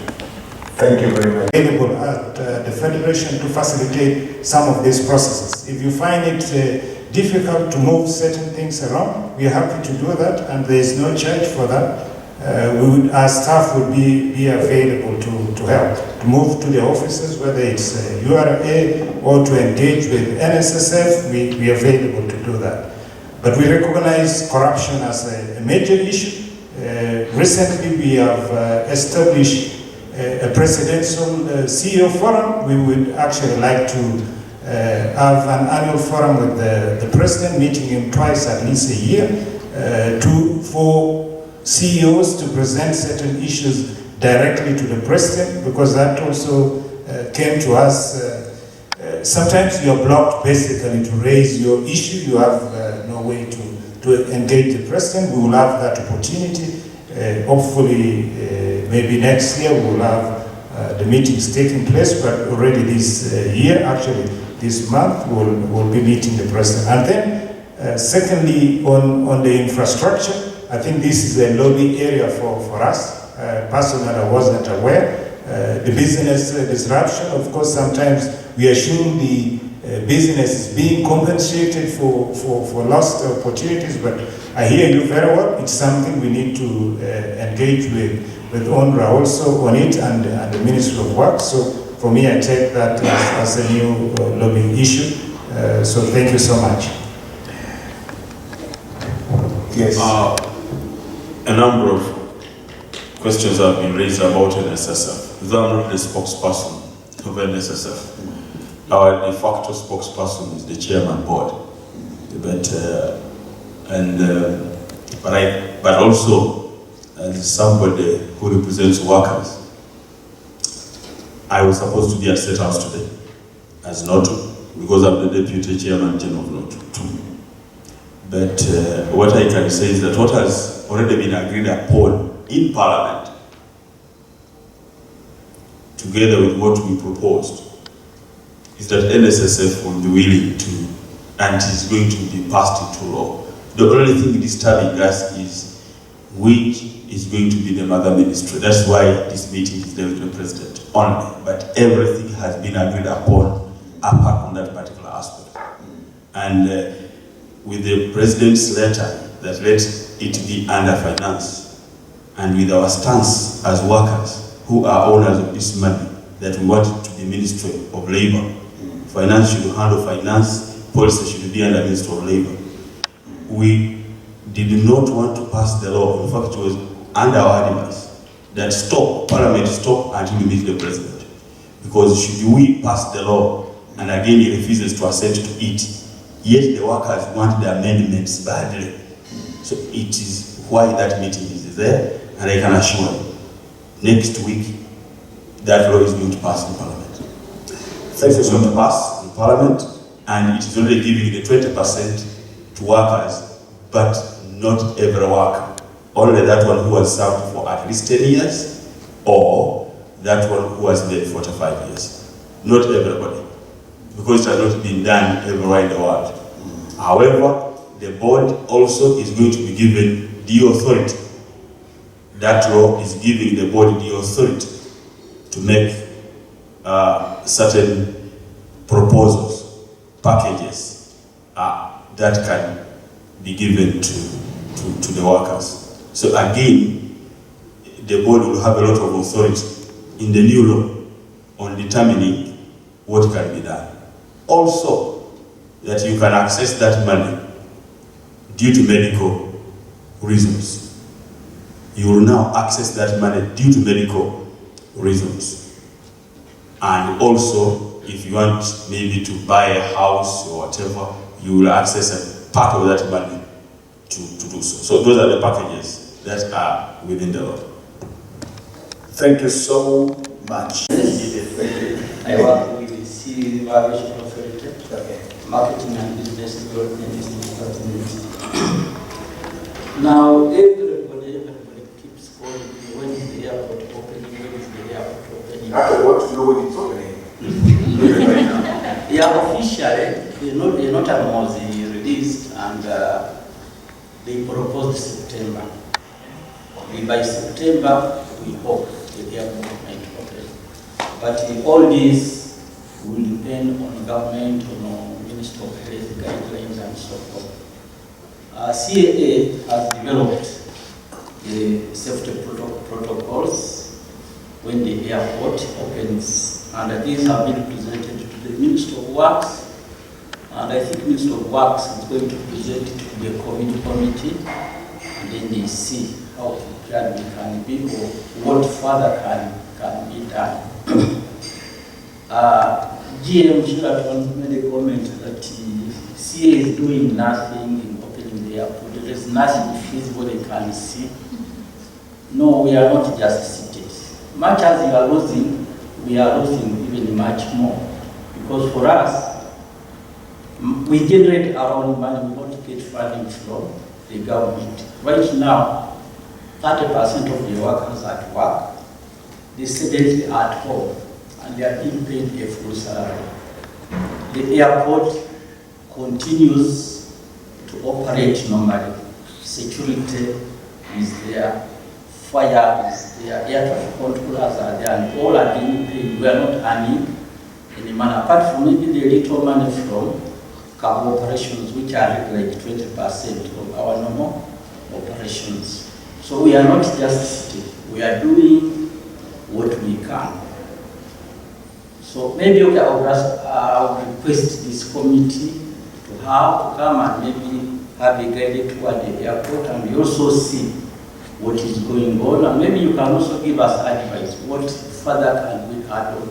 B: Thank you very much.
G: Available at the Federation to facilitate some of these processes. If you find it difficult to move certain things around, we are happy to do that, and there is no charge for that. Our staff would be available to help, to move to the offices, whether it's URA or to engage with NSSF, we are available to do that. But we recognize corruption as a major issue. Recently we have established a presidential CEO forum. We would actually like to have an annual forum with the president, meeting him twice at least a year, for CEOs to present certain issues directly to the president, because that also came to us. Sometimes you are blocked basically to raise your issue. You have no way to engage the president. We will have that opportunity. Hopefully, maybe next year we will have the meetings taking place, but already this year, actually this month, we'll be meeting the president. And then, secondly, on the infrastructure, I think this is a lobby area for us. Personally, I wasn't aware. The business disruption, of course, sometimes we assume the business is being compensated for lost opportunities, but I hear you very well. It's something we need to engage with UNRWA also on it, and the Ministry of Work. So for me, I take that as a new lobbying issue. So thank you so much.
C: Yes.
F: A number of questions have been raised about NSSF. Though I'm not the spokesperson of NSSF, our de facto spokesperson is the chairman board. But also, as somebody who represents workers, I was supposed to be at State House today as NOTU, because I'm the deputy chairman general of NOTU too. But what I can say is that what has already been agreed upon in Parliament, together with what we proposed, is that NSSF will be willing to, and is going to be passed into law. The only thing disturbing us is which is going to be the mother ministry. That's why this meeting is there with the president only. But everything has been agreed upon apart from that particular aspect. And with the president's letter that let it be under finance, and with our stance as workers who are owners of this money, that we want it to be Ministry of Labor. Finance should handle finance, policy should be under Ministry of Labor. We did not want to pass the law. In fact, it was under our advice that Parliament stop until we meet the president. Because should we pass the law and again he refuses to assent to it, yet the workers want the amendments badly. So it is why that meeting is there, and I can assure you, next week, that law is going to pass in Parliament. It is going to pass in Parliament, and it is only giving the 20% to workers, but not every worker. Only that one who has served for at least 10 years, or that one who has been 45 years. Not everybody, because it has not been done everywhere in the world. However, the board also is going to be given the authority. That law is giving the board the authority to make certain proposals, packages that can be given to the workers. So again, the board will have a lot of authority in the new law on determining what can be done. Also, that you can access that money due to medical reasons. You will now access that money due to medical reasons. And also, if you want maybe to buy a house or whatever, you will access a part of that money to do so. So those are the packages that are within the law.
C: Thank you so much.
M: I work with the CEO Evaluation Authority, Marketing and Business Development Department. Now, everybody keeps calling me, when is the airport opening, when is the airport opening?
C: I want to know when it's opening.
M: Yeah, officially, the notam was released and they proposed September. By September, we hope the airport might open. But all this will depend on government, on Ministry of Health guidelines and so forth. CAA has developed the safety protocols when the airport opens, and these have been presented to the Ministry of Works, and I think Ministry of Works is going to present it to the COVID committee, and then they see how prepared we can be or what further can be done. GM Sheraton made a comment that CA is doing nothing in opening the airport. There is nothing feasible they can see. No, we are not just cities. Much as you are losing, we are losing even much more. Because for us, we generate our own money, we don't get funding from the government. Right now, 30% of the workers at work, they sedentary at home, and they are being paid a full salary. The airport continues to operate normally. Security is there, fire is there, air traffic controllers are there, and all are being paid. We are not earning any money, apart from maybe the little money from cargo operations, which are like 20% of our normal operations. So we are not just sitting, we are doing what we can. So maybe I would request this committee to come and maybe have a guided toward the airport, and we also see what is going on, and maybe you can also give us advice, what further can we add on,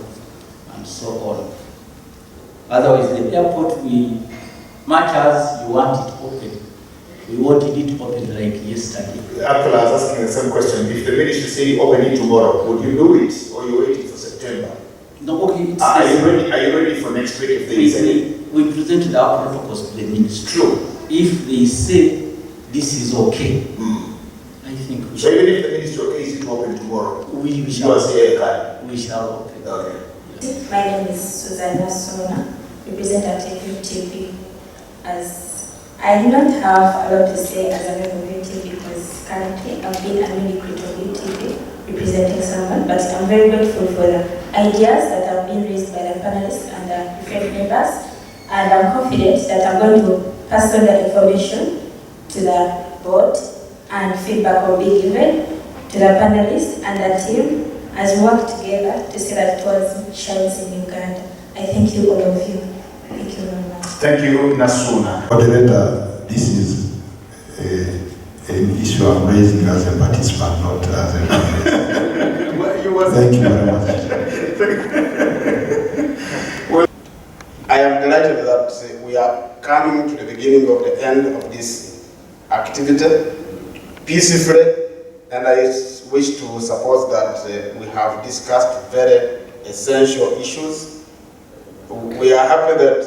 M: and so on. Otherwise, the airport, much as you want it open, we wanted it open like yesterday.
C: Actually, I was asking the same question. If the ministry say open it tomorrow, would you do it, or you waiting for September?
M: No, okay.
C: Are you ready for next week if they say?
M: We presented our protocols to the ministry.
C: True.
M: If they say this is okay, I think we
C: so even if the ministry okay, is it open tomorrow?
M: We shall open.
C: Okay.
N: My name is Susanna Sona, representative UTP. As I do not have a lot to say as a member of UTP because currently I've been a mini creator of UTP representing someone, but I'm very grateful for the ideas that have been raised by the panelists and the different members, and I'm confident that I'm going to pass on the information to the board and feedback will be given to the panelists and the team as we work together to see that tourism shines in Uganda. I thank you, all of you. Thank you very much.
C: Thank you, Nasuna.
B: Moderator, this is an issue I'm raising as a participant, not as a panelist. Thank you very much.
A: Well, I am delighted that we are coming to the beginning of the end of this activity peacefully, and I wish to suppose that we have discussed very essential issues. We are happy that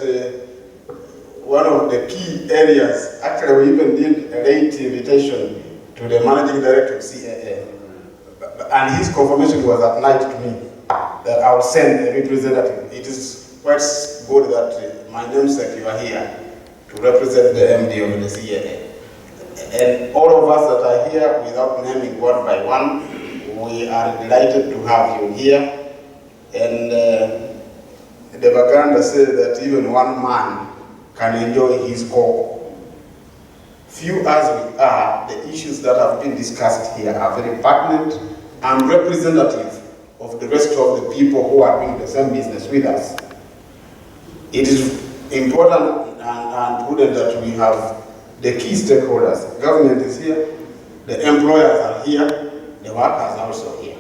A: one of the key areas, actually we even did a late invitation to the managing director of CAA, and his confirmation was at night to me that I will send a representative. It is quite good that my namesake, you are here to represent the MD of the CAA. And all of us that are here, without naming one by one, we are delighted to have you here. And the Baganda says that even one man can enjoy his call. Few as we are, the issues that have been discussed here are very pertinent and representative of the rest of the people who are doing the same business with us. It is important and prudent that we have the key stakeholders. Government is here, the employers are here, the workers are also here.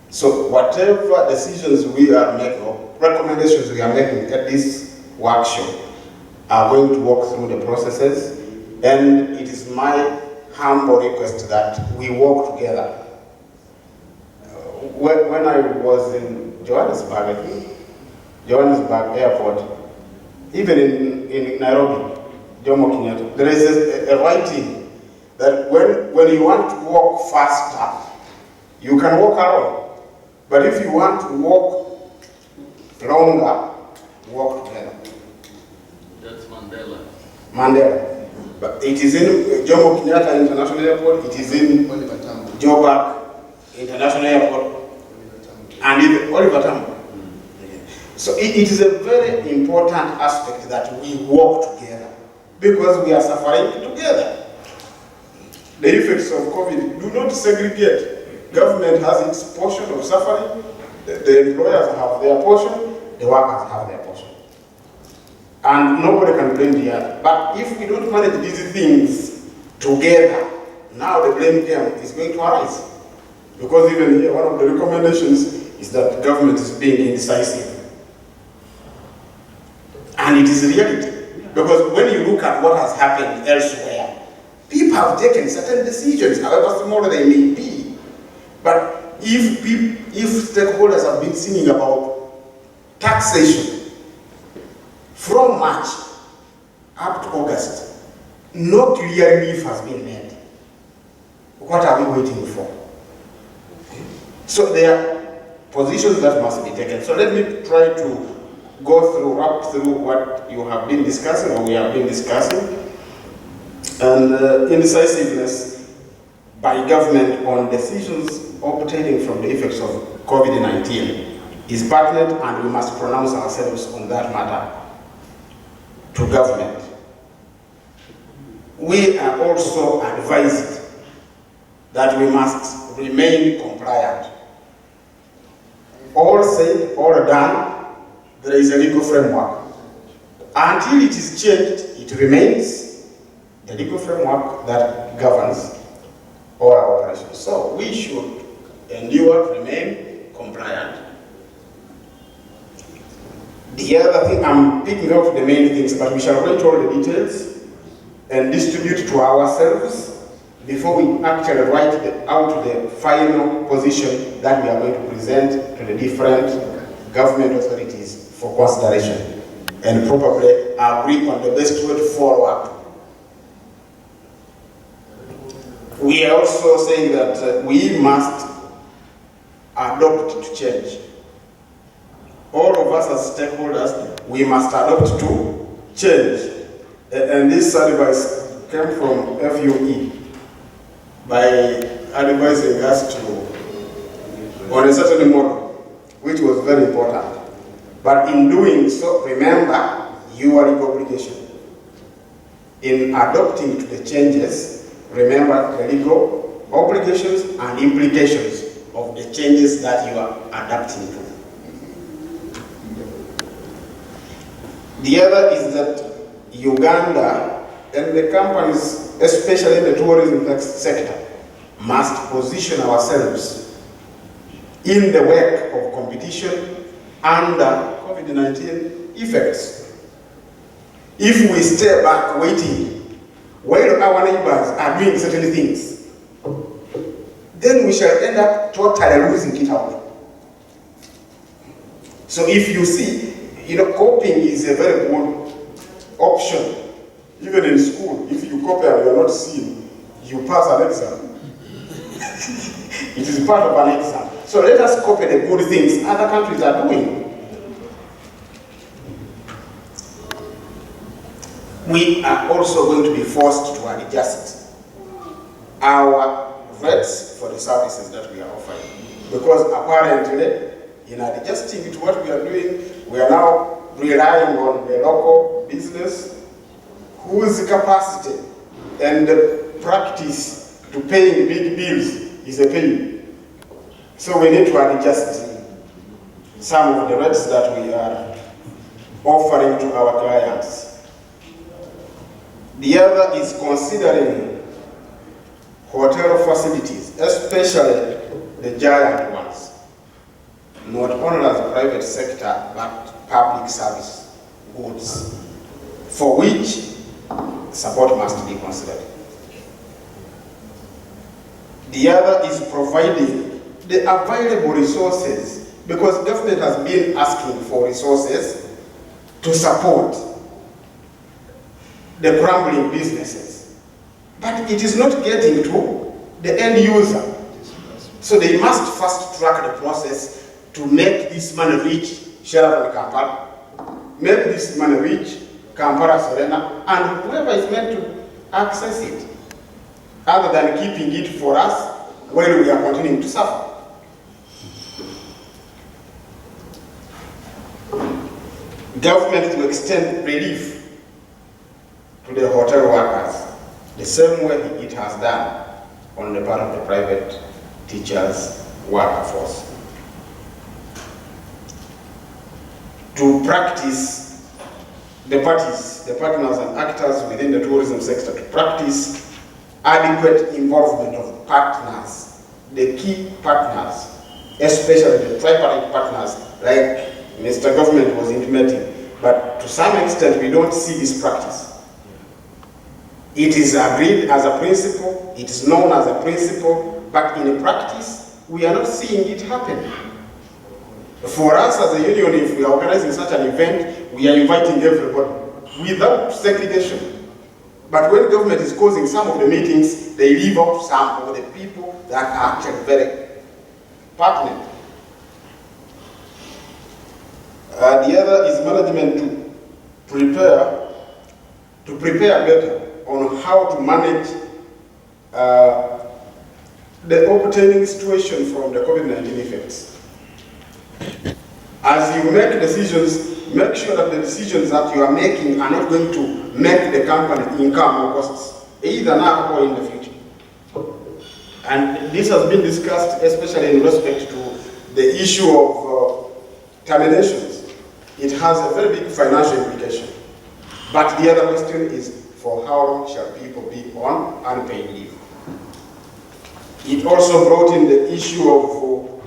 A: So whatever decisions we are making, or recommendations we are making at this workshop, are going to walk through the processes, and it is my humble request that we work together. When I was in Johannesburg Airport, even in Nairobi, Jomo Kenyatta, there is a writing that when you want to walk faster, you can walk alone. But if you want to walk longer, walk together.
D: That's Mandela.
A: Mandela. But it is in Jomo Kenyatta International Airport, it is in Joburg International Airport, and even Oliver Tambo. So it is a very important aspect that we work together, because we are suffering together. The effects of COVID do not segregate. Government has its portion of suffering, the employers have their portion, the workers have their portion. And nobody can blame the other. But if we don't manage these things together, now the blame game is going to arise. Because even here, one of the recommendations is that government is being indecisive. And it is reality. Because when you look at what has happened elsewhere, people have taken certain decisions, however small they may be. But if stakeholders have been singing about taxation from March up to August, no clear relief has been made. What are we waiting for? So there are positions that must be taken. So let me try to wrap through what you have been discussing, or we have been discussing. And indecisiveness by government on decisions obtaining from the effects of COVID-19 is pertinent, and we must pronounce ourselves on that matter to government. We are also advised that we must remain compliant. All said, all done, there is a legal framework. Until it is changed, it remains the legal framework that governs. all our operations. So we should endure, remain compliant. The other thing, I'm picking out the main things, but we shall write all the details and distribute to ourselves before we actually write out the final position that we are going to present to the different government authorities for consideration, and probably agree on the best way to follow up. We are also saying that we must adopt to change. All of us as stakeholders, we must adopt to change. And this advice came from FUE by advising us on a certain model, which was very important. But in doing so, remember your legal obligation. In adopting to the changes, remember the legal obligations and implications of the changes that you are adapting to. The other is that Uganda and the companies, especially in the tourism sector, must position ourselves in the wake of competition under COVID-19 effects. If we stay back waiting while our neighbors are doing certain things, then we shall end up totally losing it out. So if you see, copying is a very good option. Even in school, if you copy and you are not seen, you pass an exam. It is part of an exam. So let us copy the good things other countries are doing. We are also going to be forced to adjust our rates for the services that we are offering. Because apparently, in adjusting to what we are doing, we are now relying on the local business whose capacity and practice to paying big bills is a pain. So we need to adjust some of the rates that we are offering to our clients. The other is considering hotel facilities, especially the giant ones, not only as a private sector, but public service goods, for which support must be considered. The other is providing the available resources, because government has been asking for resources to support the crumbling businesses, but it is not getting to the end user. So they must fast track the process to make this money reach Sheraton Kampala, make this money reach Kampala Serena, and whoever is meant to access it, other than keeping it for us while we are continuing to suffer. Government to extend relief to the hotel workers the same way it has done on the part of the private teachers workforce. To practice the parties, the partners and actors within the tourism sector, to practice adequate involvement of partners, the key partners, especially the tripartite partners, like Mr. Government was intimating. But to some extent, we don't see this practice. It is agreed as a principle, it is known as a principle, but in practice, we are not seeing it happen. For us as a union, if we are organizing such an event, we are inviting everybody without segregation. But when government is causing some of the meetings, they leave out some of the people that are actually very pertinent. The other is management to prepare better on how to manage the obtaining situation from the COVID-19 effects. As you make decisions, make sure that the decisions that you are making are not going to make the company income or costs, either now or in the future. And this has been discussed, especially in respect to the issue of terminations. It has a very big financial implication. But the other question is, for how long shall people be on unpaid leave? It also brought in the issue of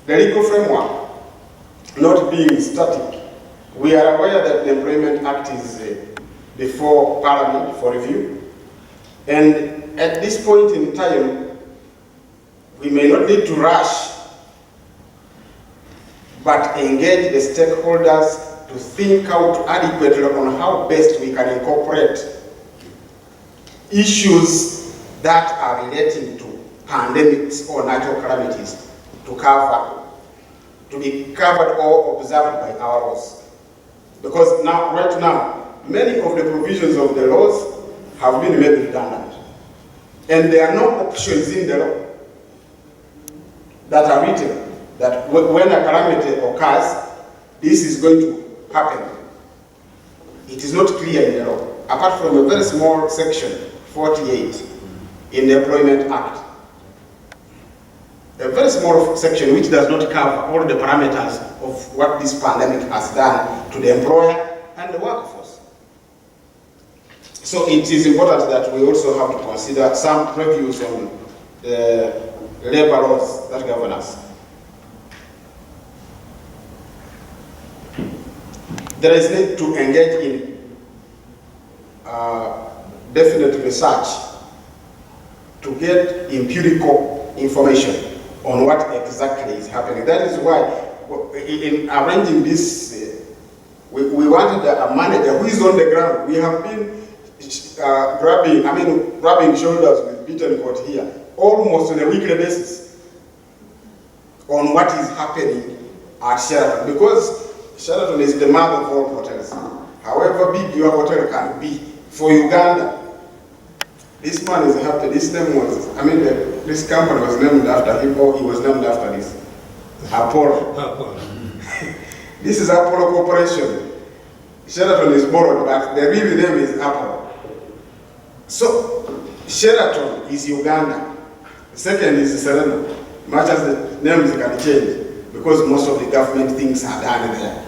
A: the legal framework not being static. We are aware that the Employment Act is before Parliament for review. And at this point in time, we may not need to rush, but engage the stakeholders to think out adequately on how best we can incorporate issues that are relating to pandemics or natural calamities to be covered or observed by our laws. Because now, right now, many of the provisions of the laws have been made redundant. And there are no options in the law that are written that when a calamity occurs, this is going to happen. It is not clear in the law, apart from a very small section, 48, in the Employment Act. A very small section which does not cover all the parameters of what this pandemic has done to the employer and the workforce. So it is important that we also have to consider some previews on the labor laws that govern us. There is need to engage in definite research to get empirical information on what exactly is happening. That is why, in arranging this, we wanted a manager who is on the ground. We have been rubbing shoulders with Bittencourt here almost on a weekly basis on what is happening at Sheraton, because Sheraton is the mother of all hotels. However big your hotel can be, for Uganda, this man is happy. This name was, this company was named after him, or he was named after this. Apollo. This is Apollo Corporation. Sheraton is borrowed, but the real name is Apollo. So, Sheraton is Uganda. The second is Serena, much as the names can change, because most of the government things are done there.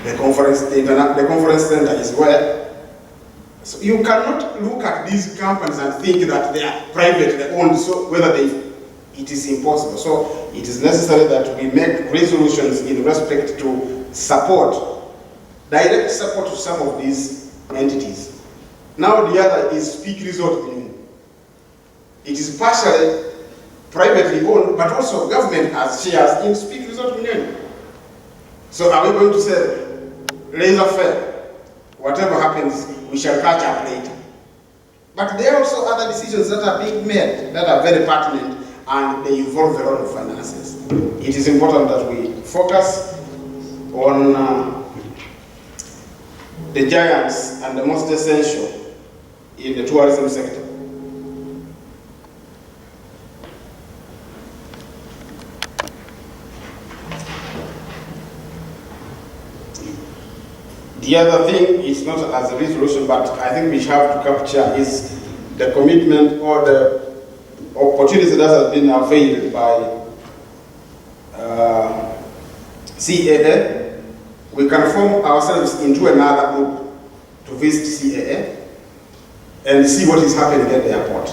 A: The conference center is where. So you cannot look at these companies and think that they are privately owned, so it is impossible. So it is necessary that we make resolutions in respect to support, direct support to some of these entities. Now the other is Peak Resort Union. It is partially privately owned, but also government has shares in Peak Resort Union. So are we going to say, laissez-faire, whatever happens, we shall catch up later? But there are also other decisions that are being made that are very pertinent, and they involve a lot of finances. It is important that we focus on the giants and the most essential in the tourism sector. The other thing is not as a resolution, but I think we have to capture is the commitment or the opportunity that has been availed by CAA. We can form ourselves into another group to visit CAA and see what is happening at the airport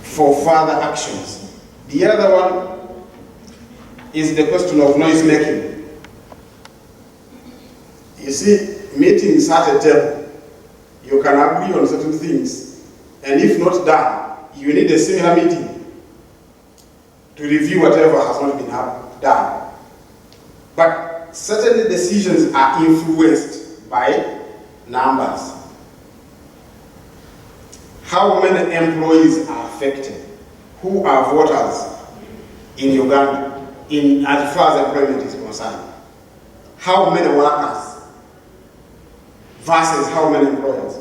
A: for further actions. The other one is the question of noise making. You see, meetings at a table, you can agree on certain things, and if not done, you need a similar meeting to review whatever has not been done. But certain decisions are influenced by numbers. How many employees are affected? Who are voters in Uganda as far as employment is concerned? How many workers versus how many employers?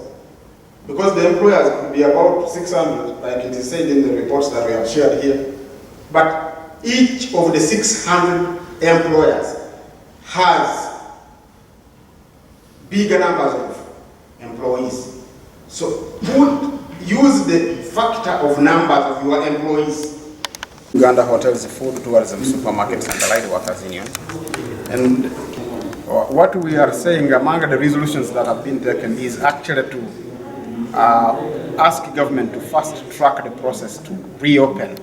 A: Because the employers could be about 600, like it is said in the reports that we have shared here. But each of the 600 employers has bigger numbers of employees. So use the factor of numbers of your employees. Uganda Hotels, Food, Tourism, Supermarkets and Allied Workers Union. And what we are saying among the resolutions that have been taken is actually to ask government to fast track the process to reopen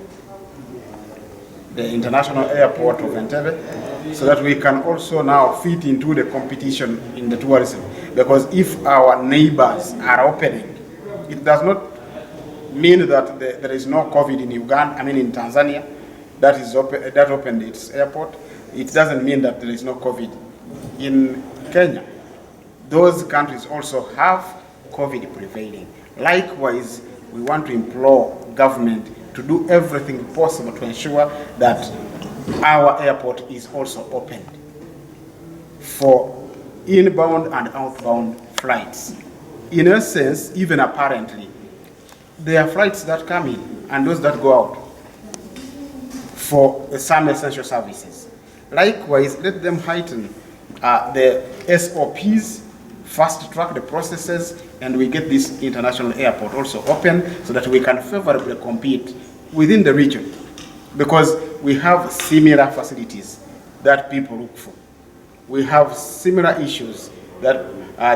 A: the international airport of Entebbe, so that we can also now fit into the competition in the tourism. Because if our neighbors are opening, it does not mean that there is no COVID in Uganda, in Tanzania, that opened its airport. It doesn't mean that there is no COVID in Kenya. Those countries also have COVID prevailing. Likewise, we want to implore government to do everything possible to ensure that our airport is also opened for inbound and outbound flights. In essence, even apparently, there are flights that come in and those that go out for some essential services. Likewise, let them heighten the SOPs, fast track the processes, and we get this international airport also open so that we can favorably compete within the region, because we have similar facilities that people look for. We have similar issues that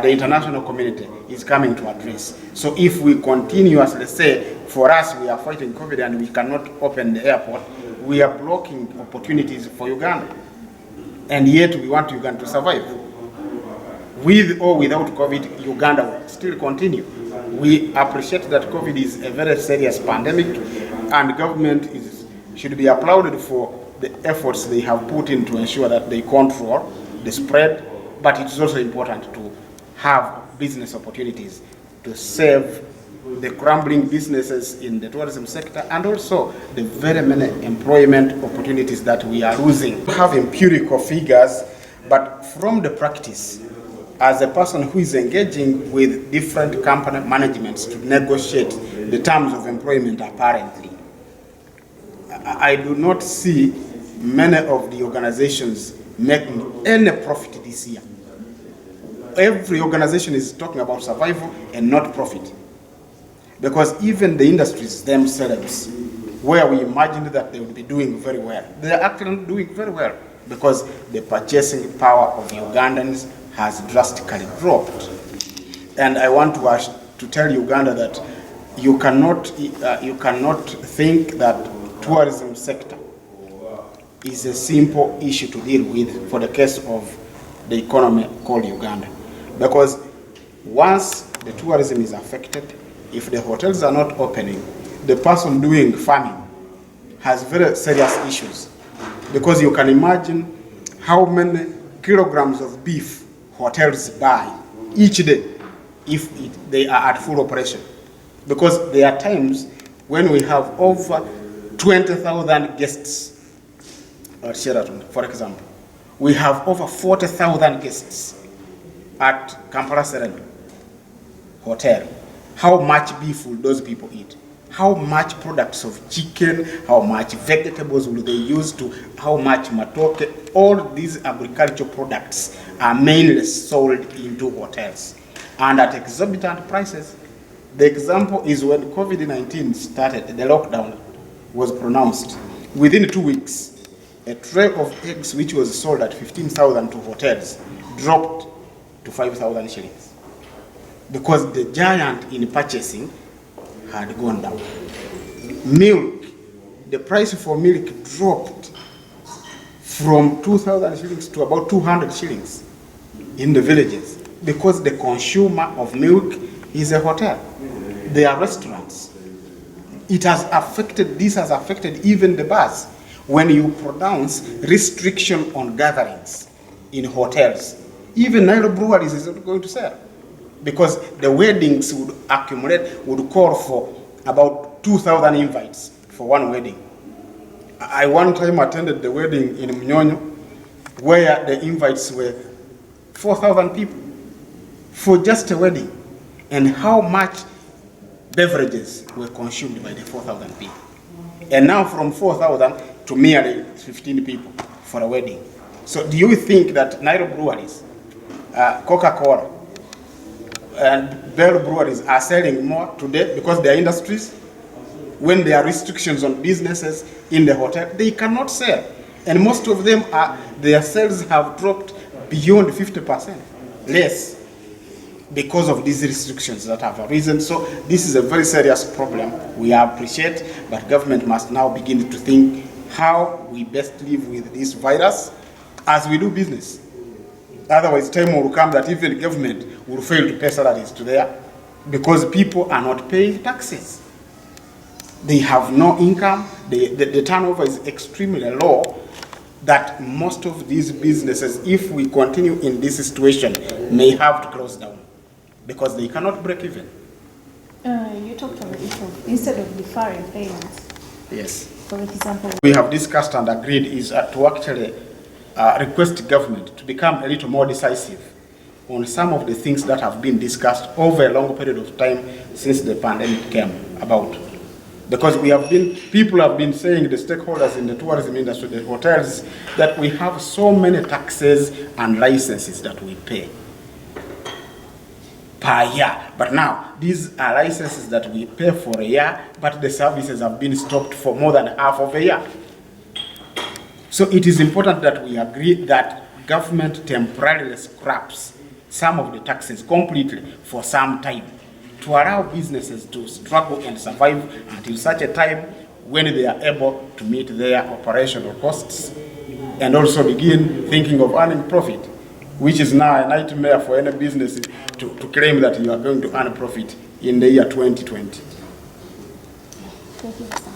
A: the international community is coming to address. So if we continuously say, for us, we are fighting COVID and we cannot open the airport, we are blocking opportunities for Uganda. And yet we want Uganda to survive. With or without COVID, Uganda will still continue. We appreciate that COVID is a very serious pandemic, and government should be applauded for the efforts they have put in to ensure that they control the spread, but it is also important to have business opportunities to save the crumbling businesses in the tourism sector, and also the very many employment opportunities that we are losing. We have empirical figures, but from the practice, as a person who is engaging with different company managements to negotiate the terms of employment apparently, I do not see many of the organizations making any profit this year. Every organization is talking about survival and not profit. Because even the industries themselves, where we imagined that they would be doing very well, they are actually not doing very well, because the purchasing power of Ugandans has drastically dropped. And I want to tell Uganda that you cannot think that tourism sector is a simple issue to deal with for the case of the economy called Uganda. Because once the tourism is affected, if the hotels are not opening, the person doing farming has very serious issues. Because you can imagine how many kilograms of beef hotels buy each day if they are at full operation. Because there are times when we have over 20,000 guests at Sheraton, for example. We have over 40,000 guests at Kampala Serena Hotel. How much beef will those people eat? How much products of chicken, how much vegetables will they use to, how much matoke? All these agricultural products are mainly sold into hotels and at exorbitant prices. The example is when COVID-19 started, the lockdown was pronounced. Within 2 weeks, a tray of eggs which was sold at 15,000 to hotels dropped to 5,000 shillings. Because the giant in purchasing had gone down. Milk, the price for milk dropped from 2,000 shillings to about 200 shillings in the villages, because the consumer of milk is a hotel. They are restaurants. This has affected even the bars. When you pronounce restriction on gatherings in hotels, even Nairobi breweries is not going to sell, because the weddings would call for about 2,000 invites for one wedding. I one time attended the wedding in Mnyonyo, where the invites were 4,000 people for just a wedding, and how much beverages were consumed by the 4,000 people. And now from 4,000 to merely 15 people for a wedding. So do you think that Nairobi breweries, Coca-Cola, and Bell breweries are selling more today because they are industries? When there are restrictions on businesses in the hotel, they cannot sell. And most of them, their sales have dropped beyond 50%, less. because of these restrictions that have arisen. So this is a very serious problem. We appreciate, but government must now begin to think how we best live with this virus as we do business. Otherwise, time will come that even government will fail to pay salaries to there because people are not paying taxes. They have no income. The turnover is extremely low, that most of these businesses, if we continue in this situation, may have to close down because they cannot break even.
O: You talked about the issue of instead of deferring payments.
A: Yes.
O: For example,
A: We have discussed and agreed is to actually request government to become a little more decisive on some of the things that have been discussed over a long period of time since the pandemic came about. Because people have been saying, the stakeholders in the tourism industry, the hotels, that we have so many taxes and licenses that we pay per year. But now, these are licenses that we pay for a year, but the services have been stopped for more than half of a year. So it is important that we agree that government temporarily scraps some of the taxes completely for some time to allow businesses to struggle and survive until such a time when they are able to meet their operational costs and also begin thinking of earning profit, which is now a nightmare for any business to claim that you are going to earn profit in the year 2020.
O: thank you.